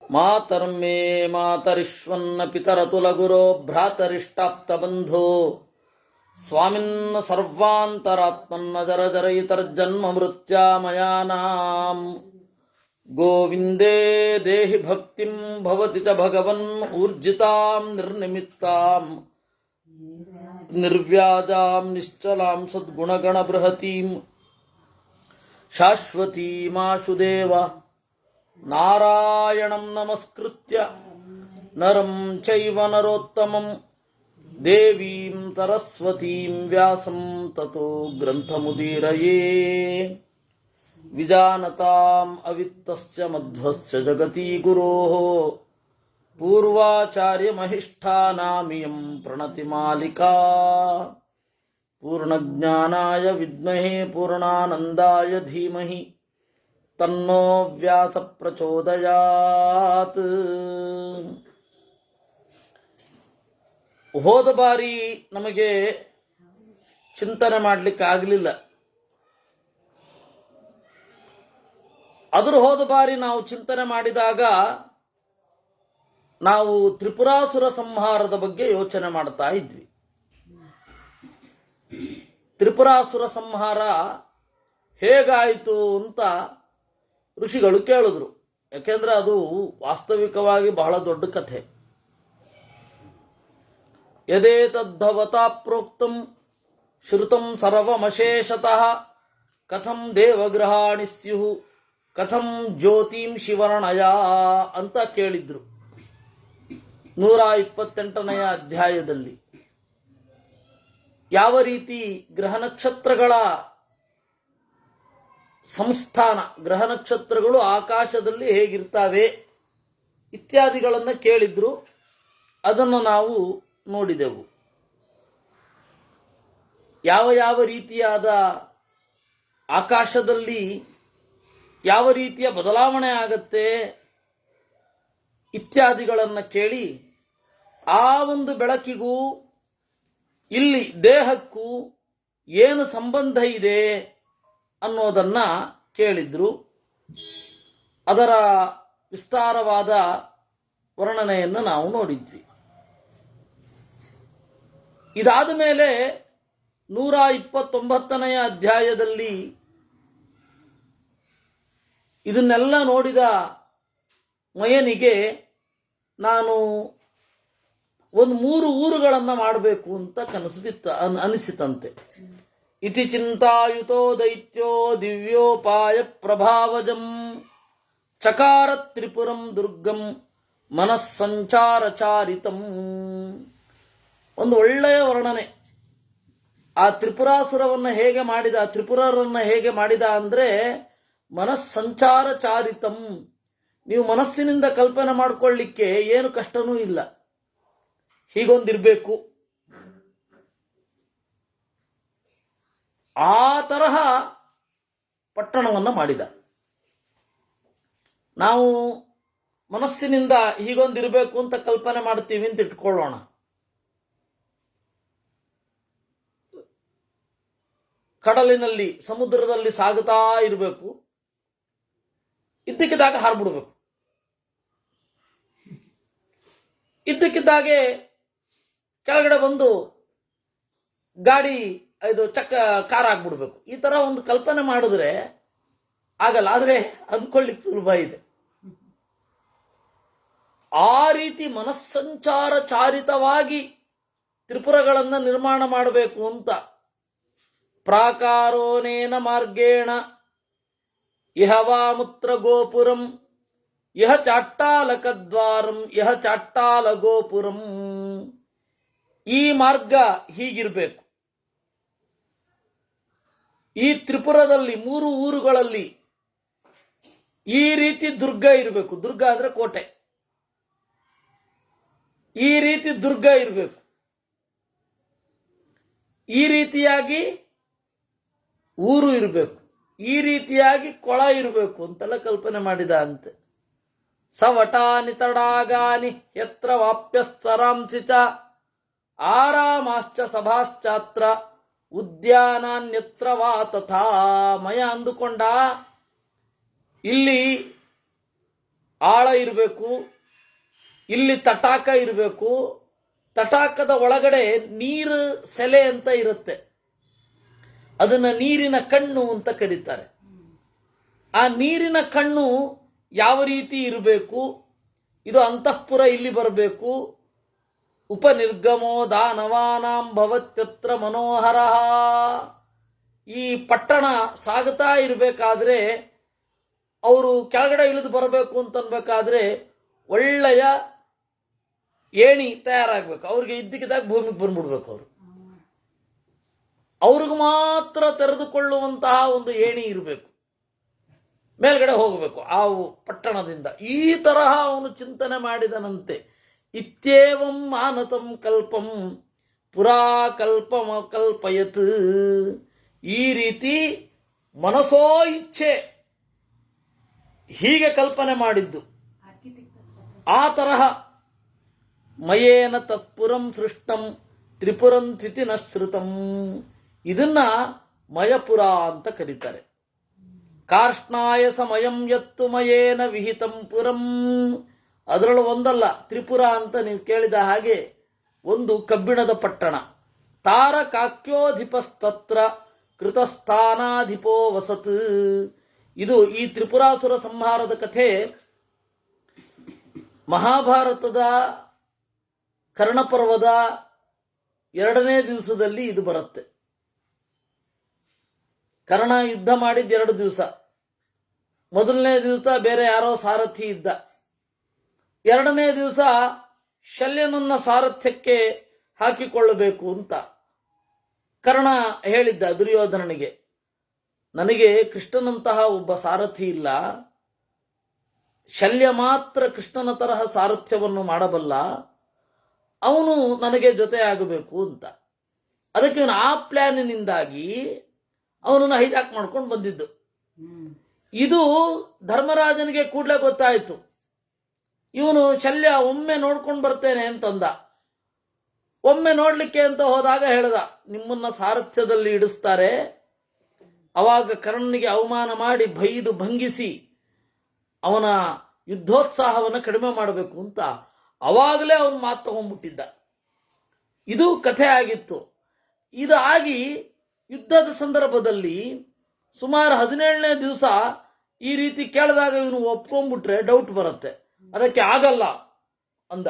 ಮಾತರ್ಮೇ ಮಾತರಿಶ್ವನ್ನ ಪಿತರತುಲಗುರೋ ಭ್ರಾತರಿಷ್ಟಾಪ್ತಬಂಧೋ ಸ್ವಾಮಿನ್ನ ಸರ್ವಾಂತರಾತ್ಮನ್ನ ಜರ ಜರಯಿತರ್ಜನ್ಮ ಮೃತ್ಯಾಮಯಾನಾಂ ಗೋವಿಂದೇ ದೇಹಿ ಭಕ್ತಿಂ ಭವತಿ ಚ ಭಗವನ್ ಊರ್ಜಿತಾಂ ನಿರ್ನಿಮಿತ್ತಾಂ ನಿರ್ವ್ಯಾಜಾಂ ನಿಶ್ಚಲಾಂ ಸದ್ಗುಣಗಣ ಬೃಹತೀಂ ಶಾಶ್ವತೀಮಾಶುದೇವ ನಾರಾಯಣಂ ನಮಸ್ಕೃತ್ಯ ನರಂ ಚೈವ ನರೋತ್ತಮಂ ದೇವೀಂ ಸರಸ್ವತೀಂ ವ್ಯಾಸಂ ತತೋ ಗ್ರಂಥಮುದೀರಯೇ ವಿಜಾನತಾಂ ಅವಿತ್ತಸ್ಯ ಮಧ್ವಸ್ಯ ಜಗತಿ ಗುರೋಃ ಪೂರ್ವಾಚಾರ್ಯಮಹಿಷ್ಠಾನಾಮಿಯಂ ಪ್ರಣತಿಮಾಲಿಕಾ ಪೂರ್ಣಜ್ಞಾನಾಯ ವಿದ್ಮಹೇ ಪೂರ್ಣಾನಂದಾಯ ಧೀಮಹಿ ತನ್ನೋ ವ್ಯಾಸ ಪ್ರಚೋದಯಾತ್. ಹೋದ ಬಾರಿ ನಮಗೆ ಚಿಂತನೆ ಮಾಡಲಿಕ್ಕೆ ಆಗಲಿಲ್ಲ. ಹೋದ ಬಾರಿ ನಾವು ಚಿಂತನೆ ಮಾಡಿದಾಗ ನಾವು ತ್ರಿಪುರಾಸುರ ಸಂಹಾರದ ಬಗ್ಗೆ ಯೋಚನೆ ಮಾಡ್ತಾ ಇದ್ವಿ. ತ್ರಿಪುರಾಸುರ ಸಂಹಾರ ಹೇಗಾಯಿತು ಅಂತ ಋಷಿಗಳು ಕೇಳಿದ್ರು. ಯಾಕೆಂದ್ರೆ ಅದು ವಾಸ್ತವಿಕವಾಗಿ ಬಹಳ ದೊಡ್ಡ ಕಥೆ. ಯದೇತದ್ಭವತಾ ಪ್ರೋಕ್ತಂ ಶ್ರುತಂ ಸರ್ವಮಶೇಷತಃ ಕಥಂ ದೇವಗ್ರಹಾಣಿ ಸ್ಯುಃ ಕಥಂ ಜ್ಯೋತಿಂ ಶಿವರ್ಣಯ ಅಂತ ಕೇಳಿದ್ರು 128ನೇ ಅಧ್ಯಾಯದಲ್ಲಿ. ಯಾವ ರೀತಿ ಗ್ರಹ ನಕ್ಷತ್ರಗಳ ಸಂಸ್ಥಾನ, ಗ್ರಹ ನಕ್ಷತ್ರಗಳು ಆಕಾಶದಲ್ಲಿ ಹೇಗಿರ್ತಾವೆ ಇತ್ಯಾದಿಗಳನ್ನು ಕೇಳಿದ್ರು. ಅದನ್ನು ನಾವು ನೋಡಿದೆವು. ಯಾವ ಯಾವ ರೀತಿಯಾದ ಆಕಾಶದಲ್ಲಿ ಯಾವ ರೀತಿಯ ಬದಲಾವಣೆ ಆಗತ್ತೆ ಇತ್ಯಾದಿಗಳನ್ನು ಕೇಳಿ ಆ ಒಂದು ಬೆಳಕಿಗೂ ಇಲ್ಲಿ ದೇಹಕ್ಕೂ ಏನು ಸಂಬಂಧ ಇದೆ ಅನ್ನೋದನ್ನ ಕೇಳಿದ್ರು. ಅದರ ವಿಸ್ತಾರವಾದ ವರ್ಣನೆಯನ್ನು ನಾವು ನೋಡಿದ್ವಿ. ಇದಾದ ಮೇಲೆ 129ನೇ ಅಧ್ಯಾಯದಲ್ಲಿ ಇದನ್ನೆಲ್ಲ ನೋಡಿದ ಮಯನಿಗೆ ನಾನು ಒಂದು 3 ಊರುಗಳನ್ನು ಮಾಡಬೇಕು ಅಂತ ಕನಸು ಅನಿಸಿತಂತೆ. ಇತಿ ಚಿಂತಾಯುತೋ ದೈತ್ಯೋ ದಿವ್ಯೋಪಾಯ ಪ್ರಭಾವಜಂ ಚಕಾರ ತ್ರಿಪುರಂ ದುರ್ಗಂ ಮನಸ್ಸಂಚಾರಚಾರಿತಂ. ಒಂದು ಒಳ್ಳೆಯ ವರ್ಣನೆ. ಆ ತ್ರಿಪುರಾಸುರವನ್ನು ಹೇಗೆ ಮಾಡಿದ, ತ್ರಿಪುರರನ್ನು ಹೇಗೆ ಮಾಡಿದ ಅಂದ್ರೆ ಮನಸ್ಸಂಚಾರಚಾರಿತಂ. ನೀವು ಮನಸ್ಸಿನಿಂದ ಕಲ್ಪನೆ ಮಾಡಿಕೊಳ್ಳಿಕ್ಕೆ ಏನು ಕಷ್ಟನೂ ಇಲ್ಲ. ಹೀಗೊಂದಿರಬೇಕು. ಆ ತರಹ ಪಟ್ಟಣವನ್ನು ಮಾಡಿದ. ನಾವು ಮನಸ್ಸಿನಿಂದ ಹೀಗೊಂದಿರಬೇಕು ಅಂತ ಕಲ್ಪನೆ ಮಾಡ್ತೀವಿ ಅಂತ ಇಟ್ಕೊಳ್ಳೋಣ. ಕಡಲಿನಲ್ಲಿ, ಸಮುದ್ರದಲ್ಲಿ ಸಾಗುತ್ತಾ ಇರಬೇಕು. ಇದ್ದಕ್ಕಿದ್ದಾಗ ಹಾರ್ಬಿಡ್ಬೇಕು. ಇದ್ದಕ್ಕಿದ್ದಾಗೆ ಕೆಳಗಡೆ ಬಂದು ಗಾಡಿ ಕಾರ್ ಆಗ್ಬಿಡ್ಬೇಕು. ಈ ತರ ಒಂದು ಕಲ್ಪನೆ ಮಾಡಿದ್ರೆ ಆಗಲ್ಲ. ಆದ್ರೆ ಅಂದ್ಕೊಳ್ಳಿಕ್ಕೆ ಸುಲಭ ಇದೆ. ಆ ರೀತಿ ಮನಸ್ಸಂಚಾರ ಚಾರಿತವಾಗಿ ತ್ರಿಪುರಗಳನ್ನ ನಿರ್ಮಾಣ ಮಾಡಬೇಕು ಅಂತ ಪ್ರಾಕಾರೋನೇನ ಮಾರ್ಗೇಣ ಇಹ ವಾಮುತ್ರ ಗೋಪುರಂ ಇಹ ಚಾಟ್ಟಾಲಕದ್ವಾರಂ ಇಹ ಚಾಟ್ಟಾಲ ಗೋಪುರಂ. ಈ ಮಾರ್ಗ ಹೀಗಿರಬೇಕು. ಈ ತ್ರಿಪುರದಲ್ಲಿ 3 ಊರುಗಳಲ್ಲಿ ಈ ರೀತಿ ದುರ್ಗ ಇರಬೇಕು. ದುರ್ಗ ಅಂದ್ರೆ ಕೋಟೆ. ಈ ರೀತಿ ದುರ್ಗ ಇರಬೇಕು. ಈ ರೀತಿಯಾಗಿ ಊರು ಇರಬೇಕು. ಈ ರೀತಿಯಾಗಿ ಕೊಳ ಇರಬೇಕು ಅಂತೆಲ್ಲ ಕಲ್ಪನೆ ಮಾಡಿದ ಅಂತೆ. ಸವಟಾನಿ ತಡಾಗಾನಿ ಯತ್ರ ವಾಪ್ಯಸ್ತರಾಂಸಿ ಚ ಆರಾಮಾಶ್ಚ ಸಭಾಶ್ಚಾತ್ರ ಉದ್ಯಾನಾನ್ಯತ್ರ ವಾ ತಥಾ. ಮಯ ಅಂದುಕೊಂಡ ಇಲ್ಲಿ ಆಳ ಇರಬೇಕು, ಇಲ್ಲಿ ತಟಾಕ ಇರಬೇಕು. ತಟಾಕದ ಒಳಗಡೆ ನೀರು ಸೆಲೆ ಅಂತ ಇರುತ್ತೆ, ಅದನ್ನ ನೀರಿನ ಕಣ್ಣು ಅಂತ ಕರೀತಾರೆ. ಆ ನೀರಿನ ಕಣ್ಣು ಯಾವ ರೀತಿ ಇರಬೇಕು, ಇದು ಅಂತಃಪುರ ಇಲ್ಲಿ ಬರಬೇಕು. ಉಪನಿರ್ಗಮೋ ದಾನವಾನಾಂ ಭವತ್ಯತ್ರ ಮನೋಹರ. ಈ ಪಟ್ಟಣ ಸಾಗುತ್ತಾ ಇರಬೇಕಾದ್ರೆ ಅವರು ಕೆಳಗಡೆ ಇಳಿದು ಬರಬೇಕು ಅಂತನ್ಬೇಕಾದ್ರೆ ಒಳ್ಳೆಯ ಏಣಿ ತಯಾರಾಗಬೇಕು. ಅವ್ರಿಗೆ ಇದ್ದಕ್ಕಿದ್ದಾಗ ಭೂಮಿಗೆ ಬಂದ್ಬಿಡ್ಬೇಕು. ಅವ್ರಿಗೆ ಮಾತ್ರ ತೆರೆದುಕೊಳ್ಳುವಂತಹ ಒಂದು ಏಣಿ ಇರಬೇಕು, ಮೇಲ್ಗಡೆ ಹೋಗಬೇಕು ಆ ಪಟ್ಟಣದಿಂದ. ಈ ತರಹ ಅವನು ಚಿಂತನೆ ಮಾಡಿದನಂತೆ. ಇತ್ಯೇವಂ ಮಾನತಂ ಕಲ್ಪಂ ಪುರಾ ಕಲ್ಪಮ ಕಲ್ಪಯತ್. ಈ ರೀತಿ ಮನಸೋ ಇಚ್ಛೆ ಹೀಗೆ ಕಲ್ಪನೆ ಮಾಡಿದ್ದು. ಆ ತರಹ ಮಯೇನ ತತ್ಪುರಂ ಸೃಷ್ಟಂ ತ್ರಿಪುರಂ ಸ್ಥಿತಿ ನಶ್ರುತಂ. ಇದನ್ನ ಮಯಪುರ ಅಂತ ಕರೀತಾರೆ. ಕಾರ್ಷ್ಣಾಯ ಸಮಯಂ ಯತ್ತು ಮಯೇನ ವಿಹಿತಂ ಪುರಂ. ಅದರೊಳು ಒಂದಲ್ಲ, ತ್ರಿಪುರ ಅಂತ ನೀವು ಕೇಳಿದ ಹಾಗೆ ಒಂದು ಕಬ್ಬಿಣದ ಪಟ್ಟಣ. ತಾರಕಾಕ್ಯೋಧಿಪಸ್ತತ್ರ ಕೃತಸ್ಥಾನಾಧಿಪೋ ವಸತ್. ಇದು ಈ ತ್ರಿಪುರಾಸುರ ಸಂಹಾರದ ಕಥೆ ಮಹಾಭಾರತದ ಕರ್ಣಪರ್ವದ 2ನೇ ದಿವಸದಲ್ಲಿ ಇದು ಬರುತ್ತೆ. ಕರ್ಣ ಯುದ್ಧ ಮಾಡಿದ 2 ದಿವಸ. ಮೊದಲನೇ ದಿವಸ ಬೇರೆ ಯಾರೋ ಸಾರಥಿ ಇದ್ದ. 2ನೇ ದಿವಸ ಶಲ್ಯನನ್ನ ಸಾರಥ್ಯಕ್ಕೆ ಹಾಕಿಕೊಳ್ಳಬೇಕು ಅಂತ ಕರ್ಣ ಹೇಳಿದ್ದ ದುರ್ಯೋಧನನಿಗೆ. ನನಗೆ ಕೃಷ್ಣನಂತಹ ಒಬ್ಬ ಸಾರಥಿ ಇಲ್ಲ, ಶಲ್ಯ ಮಾತ್ರ ಕೃಷ್ಣನ ತರಹ ಸಾರಥ್ಯವನ್ನು ಮಾಡಬಲ್ಲ, ಅವನು ನನಗೆ ಜೊತೆ ಆಗಬೇಕು ಅಂತ. ಅದಕ್ಕೆ ಇವನು ಆ ಪ್ಲಾನಿನಿಂದಾಗಿ ಅವನನ್ನು ಹೈಜಾಕ್ ಮಾಡ್ಕೊಂಡು ಬಂದಿದ್ದು. ಇದು ಧರ್ಮರಾಜನಿಗೆ ಕೂಡಲೇ ಗೊತ್ತಾಯಿತು. ಇವನು ಶಲ್ಯ ಒಮ್ಮೆ ನೋಡ್ಕೊಂಡು ಬರ್ತೇನೆ ಅಂತಂದ. ಒಮ್ಮೆ ನೋಡ್ಲಿಕ್ಕೆ ಅಂತ ಹೋದಾಗ ಹೇಳ್ದ, ನಿಮ್ಮನ್ನ ಸಾರಥ್ಯದಲ್ಲಿ ಇಡಿಸ್ತಾರೆ, ಅವಾಗ ಕರ್ಣನಿಗೆ ಅವಮಾನ ಮಾಡಿ ಬೈದು ಭಂಗಿಸಿ ಅವನ ಯುದ್ಧೋತ್ಸಾಹವನ್ನು ಕಡಿಮೆ ಮಾಡಬೇಕು ಅಂತ ಅವಾಗಲೇ ಅವನು ಮಾತು ತಗೊಂಡ್ಬಿಟ್ಟಿದ್ದ. ಇದು ಕಥೆ ಆಗಿತ್ತು. ಇದು ಆಗಿ ಯುದ್ಧದ ಸಂದರ್ಭದಲ್ಲಿ ಸುಮಾರು 17ನೇ ದಿವಸ ಈ ರೀತಿ ಕೇಳಿದಾಗ ಇವನು ಒಪ್ಕೊಂಡ್ಬಿಟ್ರೆ ಡೌಟ್ ಬರುತ್ತೆ. ಅದಕ್ಕೆ ಆಗಲ್ಲ ಅಂದ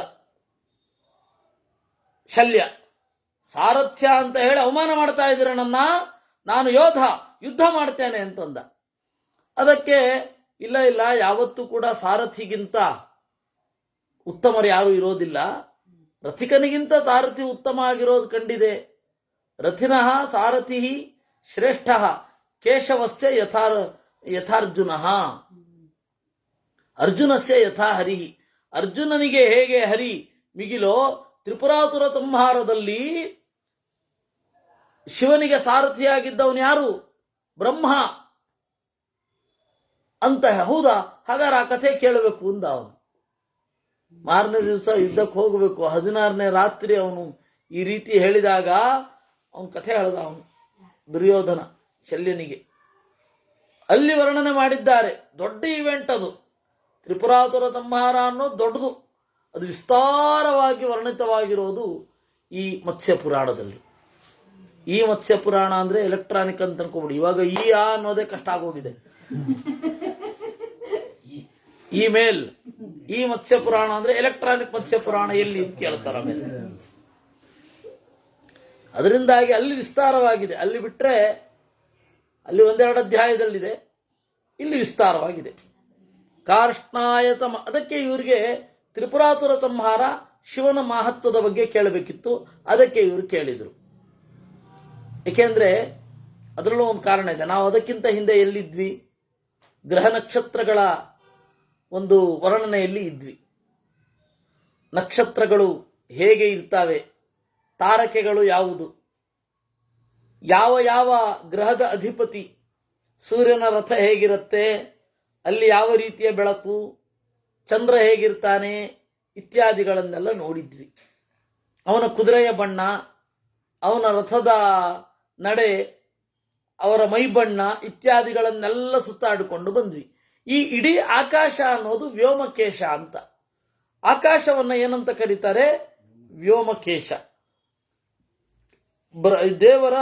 ಶಲ್ಯ. ಸಾರಥ್ಯ ಅಂತ ಹೇಳಿ ಅವಮಾನ ಮಾಡ್ತಾ ಇದ್ದೀರ ನನ್ನ, ನಾನು ಯೋಧ, ಯುದ್ಧ ಮಾಡ್ತೇನೆ ಅಂತಂದ. ಅದಕ್ಕೆ ಇಲ್ಲ ಇಲ್ಲ, ಯಾವತ್ತೂ ಕೂಡ ಸಾರಥಿಗಿಂತ ಉತ್ತಮರು ಯಾರು ಇರೋದಿಲ್ಲ, ರಥಿಕನಿಗಿಂತ ಸಾರಥಿ ಉತ್ತಮ ಆಗಿರೋದು ಕಂಡಿದೆ. ರಥಿನಃ ಸಾರಥಿ ಶ್ರೇಷ್ಠ ಕೇಶವಸ್ಯ ಯಥಾರ್ಜುನ, ಅರ್ಜುನಸ್ಯ ಯಥಾ ಹರಿ. ಅರ್ಜುನನಿಗೆ ಹೇಗೆ ಹರಿ ಮಿಗಿಲೋ, ತ್ರಿಪುರಾಸುರ ಸಂಹಾರದಲ್ಲಿ ಶಿವನಿಗೆ ಸಾರಥಿಯಾಗಿದ್ದವನು ಯಾರು? ಬ್ರಹ್ಮ ಅಂತ. ಹೌದಾ, ಹಾಗಾದ್ರೆ ಆ ಕಥೆ ಕೇಳಬೇಕು ಅಂದ ಅವನು. ಮಾರನೇ ದಿವಸ ಯುದ್ಧಕ್ಕೆ ಹೋಗಬೇಕು. 16ನೇ ರಾತ್ರಿ ಅವನು ಈ ರೀತಿ ಹೇಳಿದಾಗ ಅವನು ಕಥೆ ಹೇಳ್ದ. ಅವನು ದುರ್ಯೋಧನ ಶಲ್ಯನಿಗೆ ಅಲ್ಲಿ ವರ್ಣನೆ ಮಾಡಿದ್ದಾರೆ. ದೊಡ್ಡ ಇವೆಂಟ್ ಅದು. ತ್ರಿಪುರಾಸುರ ಸಂಹಾರ ಅನ್ನೋದು ದೊಡ್ಡದು. ಅದು ವಿಸ್ತಾರವಾಗಿ ವರ್ಣಿತವಾಗಿರೋದು ಈ ಮತ್ಸ್ಯ ಪುರಾಣದಲ್ಲಿ. ಈ ಮತ್ಸ್ಯ ಪುರಾಣ ಅಂದ್ರೆ ಎಲೆಕ್ಟ್ರಾನಿಕ್ ಅಂತ ಅನ್ಕೋಬಿಡಿ. ಇವಾಗ ಈ ಅನ್ನೋದೇ ಕಷ್ಟ ಆಗೋಗಿದೆ. ಇಮೇಲ್ ಈ ಮತ್ಸ್ಯ ಪುರಾಣ ಅಂದ್ರೆ ಎಲೆಕ್ಟ್ರಾನಿಕ್ ಮತ್ಸ್ಯ ಪುರಾಣ ಎಲ್ಲಿ ಅಂತ ಕೇಳ್ತಾರ ಆಮೇಲೆ. ಅದರಿಂದಾಗಿ ಅಲ್ಲಿ ವಿಸ್ತಾರವಾಗಿದೆ. ಅಲ್ಲಿ ಬಿಟ್ರೆ ಅಲ್ಲಿ 1-2 ಅಧ್ಯಾಯದಲ್ಲಿದೆ, ಇಲ್ಲಿ ವಿಸ್ತಾರವಾಗಿದೆ. ಕಾರ್ಷ್ಣಾಯತಮ. ಅದಕ್ಕೆ ಇವರಿಗೆ ತ್ರಿಪುರಾಸುರ ಸಂಹಾರ ಶಿವನ ಮಹತ್ವದ ಬಗ್ಗೆ ಕೇಳಬೇಕಿತ್ತು. ಅದಕ್ಕೆ ಇವರು ಕೇಳಿದರು. ಏಕೆಂದ್ರೆ ಅದರಲ್ಲೂ ಒಂದು ಕಾರಣ ಇದೆ. ನಾವು ಅದಕ್ಕಿಂತ ಹಿಂದೆ ಎಲ್ಲಿದ್ವಿ? ಗ್ರಹ ನಕ್ಷತ್ರಗಳ ಒಂದು ವರ್ಣನೆಯಲ್ಲಿ ಇದ್ವಿ. ನಕ್ಷತ್ರಗಳು ಹೇಗೆ ಇರ್ತಾವೆ, ತಾರಕೆಗಳು ಯಾವುದು, ಯಾವ ಯಾವ ಗ್ರಹದ ಅಧಿಪತಿ, ಸೂರ್ಯನ ರಥ ಹೇಗಿರುತ್ತೆ, ಅಲ್ಲಿ ಯಾವ ರೀತಿಯ ಬೆಳಕು, ಚಂದ್ರ ಹೇಗಿರ್ತಾನೆ ಇತ್ಯಾದಿಗಳನ್ನೆಲ್ಲ ನೋಡಿದ್ವಿ. ಅವನ ಕುದುರೆಯ ಬಣ್ಣ, ಅವನ ರಥದ ನಡೆ, ಅವರ ಮೈ ಬಣ್ಣ ಇತ್ಯಾದಿಗಳನ್ನೆಲ್ಲ ಸುತ್ತಾಡಿಕೊಂಡು ಬಂದ್ವಿ. ಈ ಇಡೀ ಆಕಾಶ ಅನ್ನೋದು ವ್ಯೋಮಕೇಶ ಅಂತ. ಆಕಾಶವನ್ನ ಏನಂತ ಕರೀತಾರೆ? ವ್ಯೋಮಕೇಶ. ದೇವರ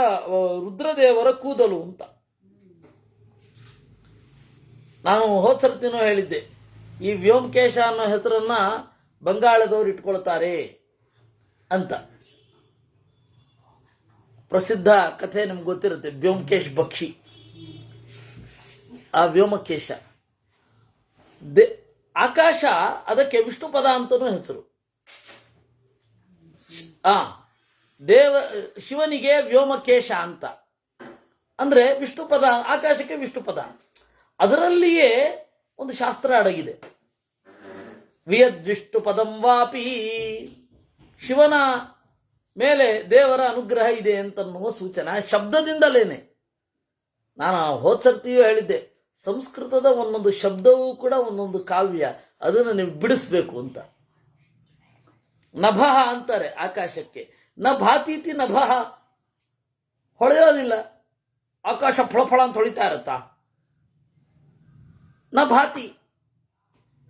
ರುದ್ರದೇವರ ಕೂದಲು ಅಂತ. ನಾನು ಹೋದ್ಸರ್ತಿನೂ ಹೇಳಿದ್ದೆ, ಈ ವ್ಯೋಮಕೇಶ ಅನ್ನೋ ಹೆಸರನ್ನ ಬಂಗಾಳದವರು ಇಟ್ಕೊಳ್ತಾರೆ ಅಂತ. ಪ್ರಸಿದ್ಧ ಕಥೆ ನಿಮ್ಗೆ ಗೊತ್ತಿರುತ್ತೆ, ವ್ಯೋಮಕೇಶ್ ಬಕ್ಷಿ. ಆ ವ್ಯೋಮಕೇಶ ಆಕಾಶ, ಅದಕ್ಕೆ ವಿಷ್ಣು ಪದ ಅಂತನೂ ಹೆಸರು. ಶಿವನಿಗೆ ವ್ಯೋಮಕೇಶ ಅಂತ ಅಂದ್ರೆ ವಿಷ್ಣು ಪದ, ಆಕಾಶಕ್ಕೆ ವಿಷ್ಣು ಪದ. ಅದರಲ್ಲಿಯೇ ಒಂದು ಶಾಸ್ತ್ರ ಅಡಗಿದೆ. ವಿಯದ್ವಿಷ್ಣು ಪದಂ ವಾಪಿ, ಶಿವನ ಮೇಲೆ ದೇವರ ಅನುಗ್ರಹ ಇದೆ ಅಂತನ್ನುವ ಸೂಚನೆ ಶಬ್ದದಿಂದಲೇನೆ. ನಾನು ಹೋದ್ಸರ್ತಿಯೂ ಹೇಳಿದ್ದೆ, ಸಂಸ್ಕೃತದ ಒಂದೊಂದು ಶಬ್ದವೂ ಕೂಡ ಒಂದೊಂದು ಕಾವ್ಯ, ಅದನ್ನು ನೀವು ಬಿಡಿಸ್ಬೇಕು ಅಂತ. ನಭಃ ಅಂತಾರೆ ಆಕಾಶಕ್ಕೆ. ನ ಭಾತೀತಿ ನಭಃ, ಹೊಳೆಯೋದಿಲ್ಲ. ಆಕಾಶ ಫಳಫಳ ಅಂತ ಹೊಳಿತಾ ಇರತ್ತಾ? ನ ಭಾತಿ.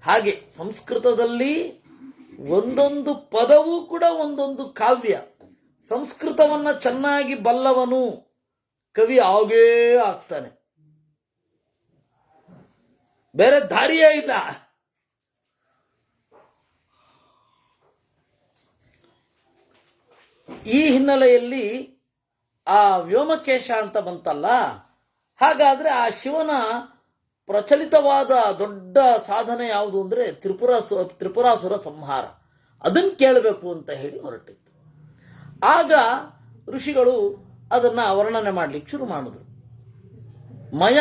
ಹಾಗೆ ಸಂಸ್ಕೃತದಲ್ಲಿ ಒಂದೊಂದು ಪದವೂ ಕೂಡ ಒಂದೊಂದು ಕಾವ್ಯ. ಸಂಸ್ಕೃತವನ್ನ ಚೆನ್ನಾಗಿ ಬಲ್ಲವನು ಕವಿ ಆಗೇ ಆಗ್ತಾನೆ, ಬೇರೆ ದಾರಿಯೇ ಇಲ್ಲ. ಈ ಹಿನ್ನೆಲೆಯಲ್ಲಿ ಆ ವ್ಯೋಮಕೇಶ ಅಂತ ಬಂತಲ್ಲ, ಹಾಗಾದ್ರೆ ಆ ಶಿವನ ಪ್ರಚಲಿತವಾದ ದೊಡ್ಡ ಸಾಧನೆ ಯಾವುದು ಅಂದ್ರೆ ತ್ರಿಪುರಾಸುರ ಸಂಹಾರ. ಅದನ್ನು ಕೇಳಬೇಕು ಅಂತ ಹೇಳಿ ಹೊರಟಿತ್ತು. ಆಗ ಋಷಿಗಳು ಅದನ್ನ ವರ್ಣನೆ ಮಾಡ್ಲಿಕ್ಕೆ ಶುರು ಮಾಡಿದ್ರು. ಮಯ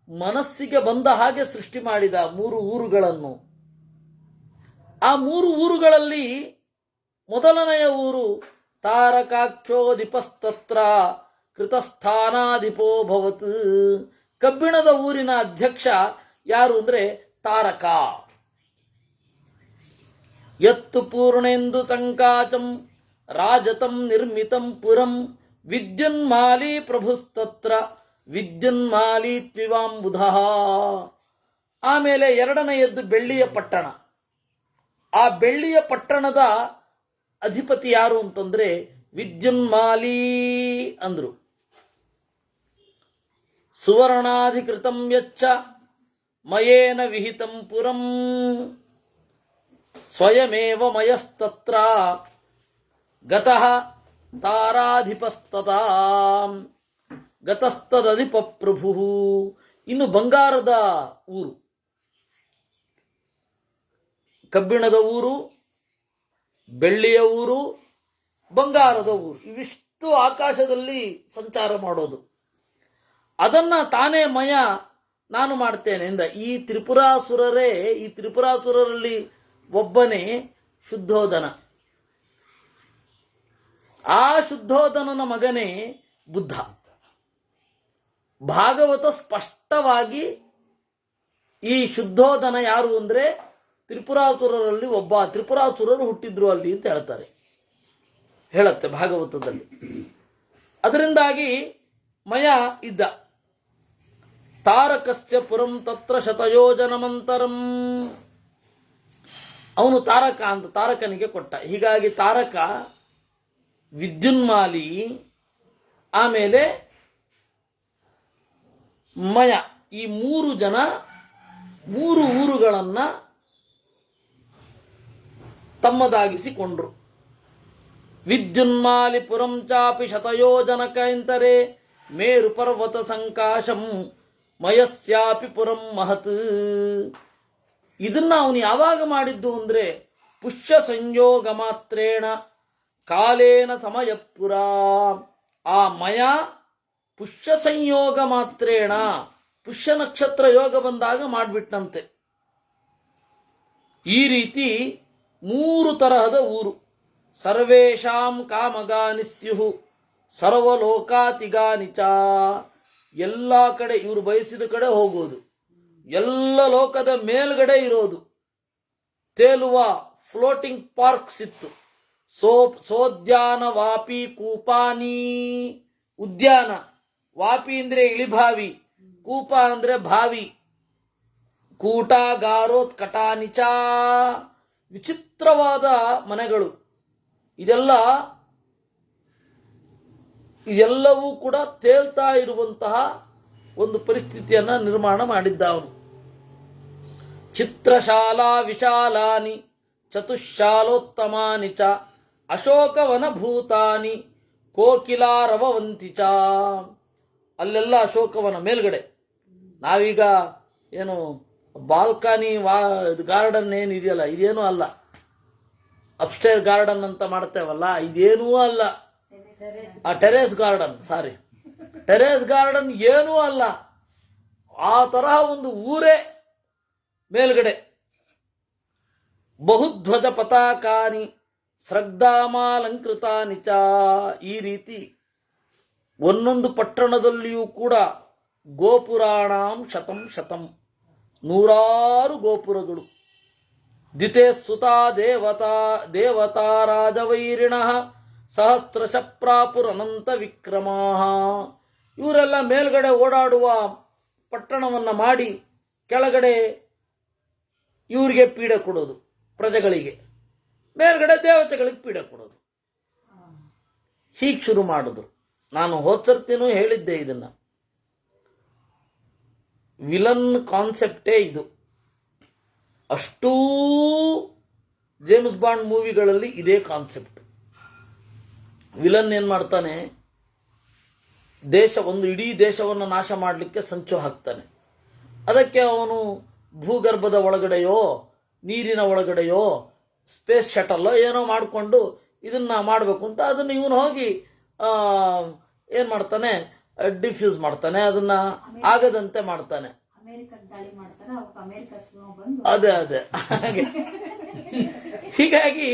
ಮನಸ್ಸಿಗೆ ಬಂದ ಹಾಗೆ ಸೃಷ್ಟಿ ಮಾಡಿದ 3 ಊರುಗಳನ್ನು. ಆ 3 ಊರುಗಳಲ್ಲಿ ಮೊದಲನೆಯ ಊರು ತಾರಕಾಕ್ಷೋಧಿಪಸ್ತತ್ರ ಕೃತಸ್ಥಾನಾಧಿಪೋ ಭವತ್. ಕಬ್ಬಿಣದ ಊರಿನ ಅಧ್ಯಕ್ಷ ಯಾರು ಅಂದ್ರೆ ತಾರಕ. ಯತ್ತು ಪೂರ್ಣೇಂದು ತಂಕಾಚಂ ರಾಜತಂ ನಿರ್ಮಿತಂ ಪುರಂ ವಿದ್ಯುನ್ಮಾಲಿ ಪ್ರಭುಸ್ತತ್ರ ವಿದ್ಯುನ್ಮಾಲಿ ತ್ವಿವಾಂಬುಧ. ಆಮೇಲೆ ಎರಡನೆಯದ್ದು ಬೆಳ್ಳಿಯ ಪಟ್ಟಣ. ಆ ಬೆಳ್ಳಿಯ ಪಟ್ಟಣದ ಅಧಿಪತಿ ಯಾರು ಅಂತಂದ್ರೆ ವಿದ್ಯುನ್ಮಾಲಿ ಅಂದ್ರು. ಸುವರ್ಣಾಧಿಕೃತಂ ಯಚ್ಚ ಮಯೇನ ವಿಹಿತಂ ಪುರಂ ಸ್ವಯಮೇವ ಮಯಸ್ತತ್ರ ಗತಃ ತಾರಾಧಿಪಸ್ತತಾ ಗತಸ್ತದಧಿಪ ಪ್ರಭು. ಇನ್ನು ಬಂಗಾರದ ಊರು, ಕಬ್ಬಿಣದ ಊರು, ಬೆಳ್ಳಿಯ ಊರು, ಬಂಗಾರದ ಊರು, ಇವಿಷ್ಟು ಆಕಾಶದಲ್ಲಿ ಸಂಚಾರ ಮಾಡೋದು. ಅದನ್ನ ತಾನೇ ಮಯ ನಾನು ಮಾಡ್ತೇನೆ ಎಂದ. ಈ ತ್ರಿಪುರಾಸುರರಲ್ಲಿ ಒಬ್ಬನೇ ಶುದ್ಧೋಧನ. ಆ ಶುದ್ಧೋಧನನ ಮಗನೇ ಬುದ್ಧ. ಭಾಗವತ ಸ್ಪಷ್ಟವಾಗಿ ಈ ಶುದ್ಧೋಧನ ಯಾರು ಅಂದ್ರೆ ತ್ರಿಪುರಾಸುರರಲ್ಲಿ ಒಬ್ಬ. ತ್ರಿಪುರಾಸುರರು ಹುಟ್ಟಿದ್ರು ಅಲ್ಲಿ ಅಂತ ಹೇಳ್ತಾರೆ, ಹೇಳತ್ತೆ ಭಾಗವತದಲ್ಲಿ. ಅದರಿಂದಾಗಿ ಮಯ ಇದ್ದ. ತಾರಕಸ್ಯ ಪುರಂ ತತ್ರ ಶತಯೋಜನಮಂತರಂ. ಅವನು ತಾರಕ ಅಂತ ತಾರಕನಿಗೆ ಕೊಟ್ಟ. ಹೀಗಾಗಿ ತಾರಕ, ವಿದ್ಯುನ್ಮಾಲಿ, ಆಮೇಲೆ ಮಯ, ಈ 3 ಜನ 3 ಊರುಗಳನ್ನ ತಮ್ಮದಾಗಿಸಿಕೊಂಡ್ರು. ವಿದ್ಯುನ್ಮಾಲಿ ಪುರಂ ಚಾಪಿ ಶತಯೋಜನಕ ಎಂದರೆ ಮೇರು ಪರ್ವತ ಸಂಕಾಶಂ ಮಯಸ್ಯಾಪಿ ಪುರಂ ಮಹತ್. ಇದನ್ನ ಅವನು ಯಾವಾಗ ಮಾಡಿದ್ದು ಅಂದ್ರೆ ಪುಷ್ಯ ಸಂಯೋಗ ಮಾತ್ರೇಣ ಕಾಲೇನ ಸಮಯಪುರ. ಆ ಮಯ ಪುಷ್ಯ ಸಂಯೋಗ ಮಾತ್ರೇಣ, ಪುಷ್ಯ ನಕ್ಷತ್ರ ಯೋಗ ಬಂದಾಗ ಮಾಡಿಬಿಟ್ಟಂತೆ. ಈ ರೀತಿ 3 ತರಹದ ಊರು. ಸರ್ವೇಷಾಂ ಕಾಮಗಾನಿ ಸ್ಯುಹು ಸರ್ವಲೋಕಾತಿಗಾನಿ ಚ. ಎಲ್ಲ ಕಡೆ ಇವರು ಬಯಸಿದ ಕಡೆ ಹೋಗೋದು, ಎಲ್ಲ ಲೋಕದ ಮೇಲ್ಗಡೆ ಇರೋದು. ತೇಲುವ ಫ್ಲೋಟಿಂಗ್ ಪಾರ್ಕ್ಸ್ ಇತ್ತು. ಸೋದ್ಯಾನ ವಾಪಿ ಕೂಪಾನಿ. ಉದ್ಯಾನ, ವಾಪಿ ಅಂದ್ರೆ ಇಳಿಭಾವಿ, ಕೂಪ ಅಂದ್ರೆ ಭಾವಿ. ಕೂಟಾಗಾರೋತ್ಕಟಾನಿಚ, ವಿಚಿತ್ರವಾದ ಮನೆಗಳು. ಇದೆಲ್ಲವೂ ಕೂಡ ತೇಲ್ತಾ ಇರುವಂತಹ ಒಂದು ಪರಿಸ್ಥಿತಿಯನ್ನ ನಿರ್ಮಾಣ ಮಾಡಿದ್ದ ಅವನು. ಚಿತ್ರಶಾಲಾ ವಿಶಾಲಾನಿ ಚತುಶಾಲೋತ್ತಮಾನಿ ಚ ಅಶೋಕವನ ಭೂತಾನಿ ಕೋಕಿಲಾರವವಂತಿ ಚ. ಅಲ್ಲೆಲ್ಲ ಅಶೋಕವನ ಮೇಲ್ಗಡೆ. ನಾವೀಗ ಏನು ಬಾಲ್ಕನಿ ಗಾರ್ಡನ್ ಏನಿದೆಯಲ್ಲ, ಇದೇನೂ ಅಲ್ಲ. ಅಪ್ಸ್ಟೇರ್ ಗಾರ್ಡನ್ ಅಂತ ಮಾಡ್ತೇವಲ್ಲ, ಇದೇನೂ ಅಲ್ಲ. ಟೆರೇಸ್ ಗಾರ್ಡನ್ ಏನೂ ಅಲ್ಲ. ಆ ತರಹ ಒಂದು ಊರೇ ಮೇಲ್ಗಡೆ. ಬಹುಧ್ವಜ ಪತಾಕಾನಿ ಸ್ರಗ್ಧಾಮಾಲಂಕೃತಾನಿ ಚ. ಈ ರೀತಿ ಒಂದೊಂದು ಪಟ್ಟಣದಲ್ಲಿಯೂ ಕೂಡ ಗೋಪುರಾಣಾಂ ಶತಂ ಶತಂ, ನೂರಾರು ಗೋಪುರಗಳು. ದಿತೆ ಸುತಾ ದೇವತಾ ರಾಜವೈರಿಣ ಸಹಸ್ರಶ ಪ್ರಾಪುರನಂತ ವಿಕ್ರಮಾ. ಇವರೆಲ್ಲ ಮೇಲ್ಗಡೆ ಓಡಾಡುವ ಪಟ್ಟಣವನ್ನ ಮಾಡಿ ಕೆಳಗಡೆ ಇವರಿಗೆ ಪೀಡೆ ಕೊಡೋದು, ಪ್ರಜೆಗಳಿಗೆ. ಮೇಲ್ಗಡೆ ದೇವತೆಗಳಿಗೆ ಪೀಡೆ ಕೊಡೋದು. ಹೀಗೆ ಶುರು ಮಾಡಿದ್ರು. ನಾನು ಹೋದ್ಸರ್ತಿನೂ ಹೇಳಿದ್ದೆ ಇದನ್ನ. ವಿಲನ್ ಕಾನ್ಸೆಪ್ಟೇ ಇದು. ಅಷ್ಟೂ ಜೇಮ್ಸ್ ಬಾಂಡ್ ಮೂವಿಗಳಲ್ಲಿ ಇದೇ ಕಾನ್ಸೆಪ್ಟ್. ವಿಲನ್ ಏನ್ ಮಾಡ್ತಾನೆ, ಇಡೀ ದೇಶವನ್ನು ನಾಶ ಮಾಡಲಿಕ್ಕೆ ಸಂಚು ಹಾಕ್ತಾನೆ. ಅದಕ್ಕೆ ಅವನು ಭೂಗರ್ಭದ ಒಳಗಡೆಯೋ ನೀರಿನ ಒಳಗಡೆಯೋ ಸ್ಪೇಸ್ ಶಟಲ್ಲೋ ಏನೋ ಮಾಡಿಕೊಂಡು ಇದನ್ನ ಮಾಡಬೇಕು ಅಂತ ಅದನ್ನು ಇವನು ಹೋಗಿ ಏನ್ ಮಾಡ್ತಾನೆ, ಡಿಫ್ಯೂಸ್ ಮಾಡ್ತಾನೆ, ಅದನ್ನ ಆಗದಂತೆ ಮಾಡ್ತಾನೆ. ಅದೇ ಹೀಗಾಗಿ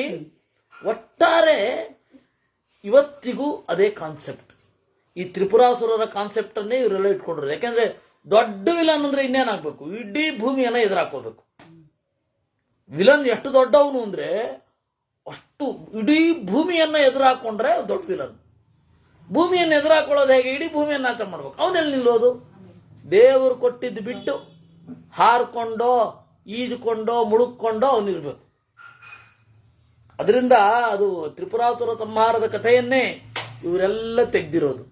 ಒಟ್ಟಾರೆ ಇವತ್ತಿಗೂ ಅದೇ ಕಾನ್ಸೆಪ್ಟ್. ಈ ತ್ರಿಪುರಾಸುರರ ಕಾನ್ಸೆಪ್ಟ್ ಅನ್ನೇ ಇವರೆಲ್ಲ ಇಟ್ಕೊಂಡಿರೋದು. ಯಾಕೆಂದ್ರೆ ದೊಡ್ಡ ವಿಲನ್ ಅಂದ್ರೆ ಇನ್ನೇನಾಗಬೇಕು, ಇಡೀ ಭೂಮಿಯನ್ನ ಎದುರಾಕೋಬೇಕು. ವಿಲನ್ ಎಷ್ಟು ದೊಡ್ಡವನು ಅಂದ್ರೆ ಅಷ್ಟು ಇಡೀ ಭೂಮಿಯನ್ನ ಎದುರಾಕೊಂಡ್ರೆ ದೊಡ್ಡ ವಿಲನ್. ಭೂಮಿಯನ್ನು ಎದುರಾಕೊಳ್ಳೋದು ಹೇಗೆ, ಇಡೀ ಭೂಮಿಯನ್ನು ನಾಶ ಮಾಡ್ಬೇಕು. ಅವನೆಲ್ಲಿ ನಿಲ್ಲೋದು? ದೇವರು ಕೊಟ್ಟಿದ್ದು ಬಿಟ್ಟು ಹಾರ್ಕೊಂಡೋ ಈಜುಕೊಂಡೋ ಮುಳುಗ್ಕೊಂಡೋ ಅವನಿರ್ಬೇಕು. ಅದರಿಂದ ಅದು ತ್ರಿಪುರಾಸುರ ಸಂಹಾರದ ಕಥೆಯನ್ನೇ ಇವರೆಲ್ಲ ತೆಗೆದಿರೋದು.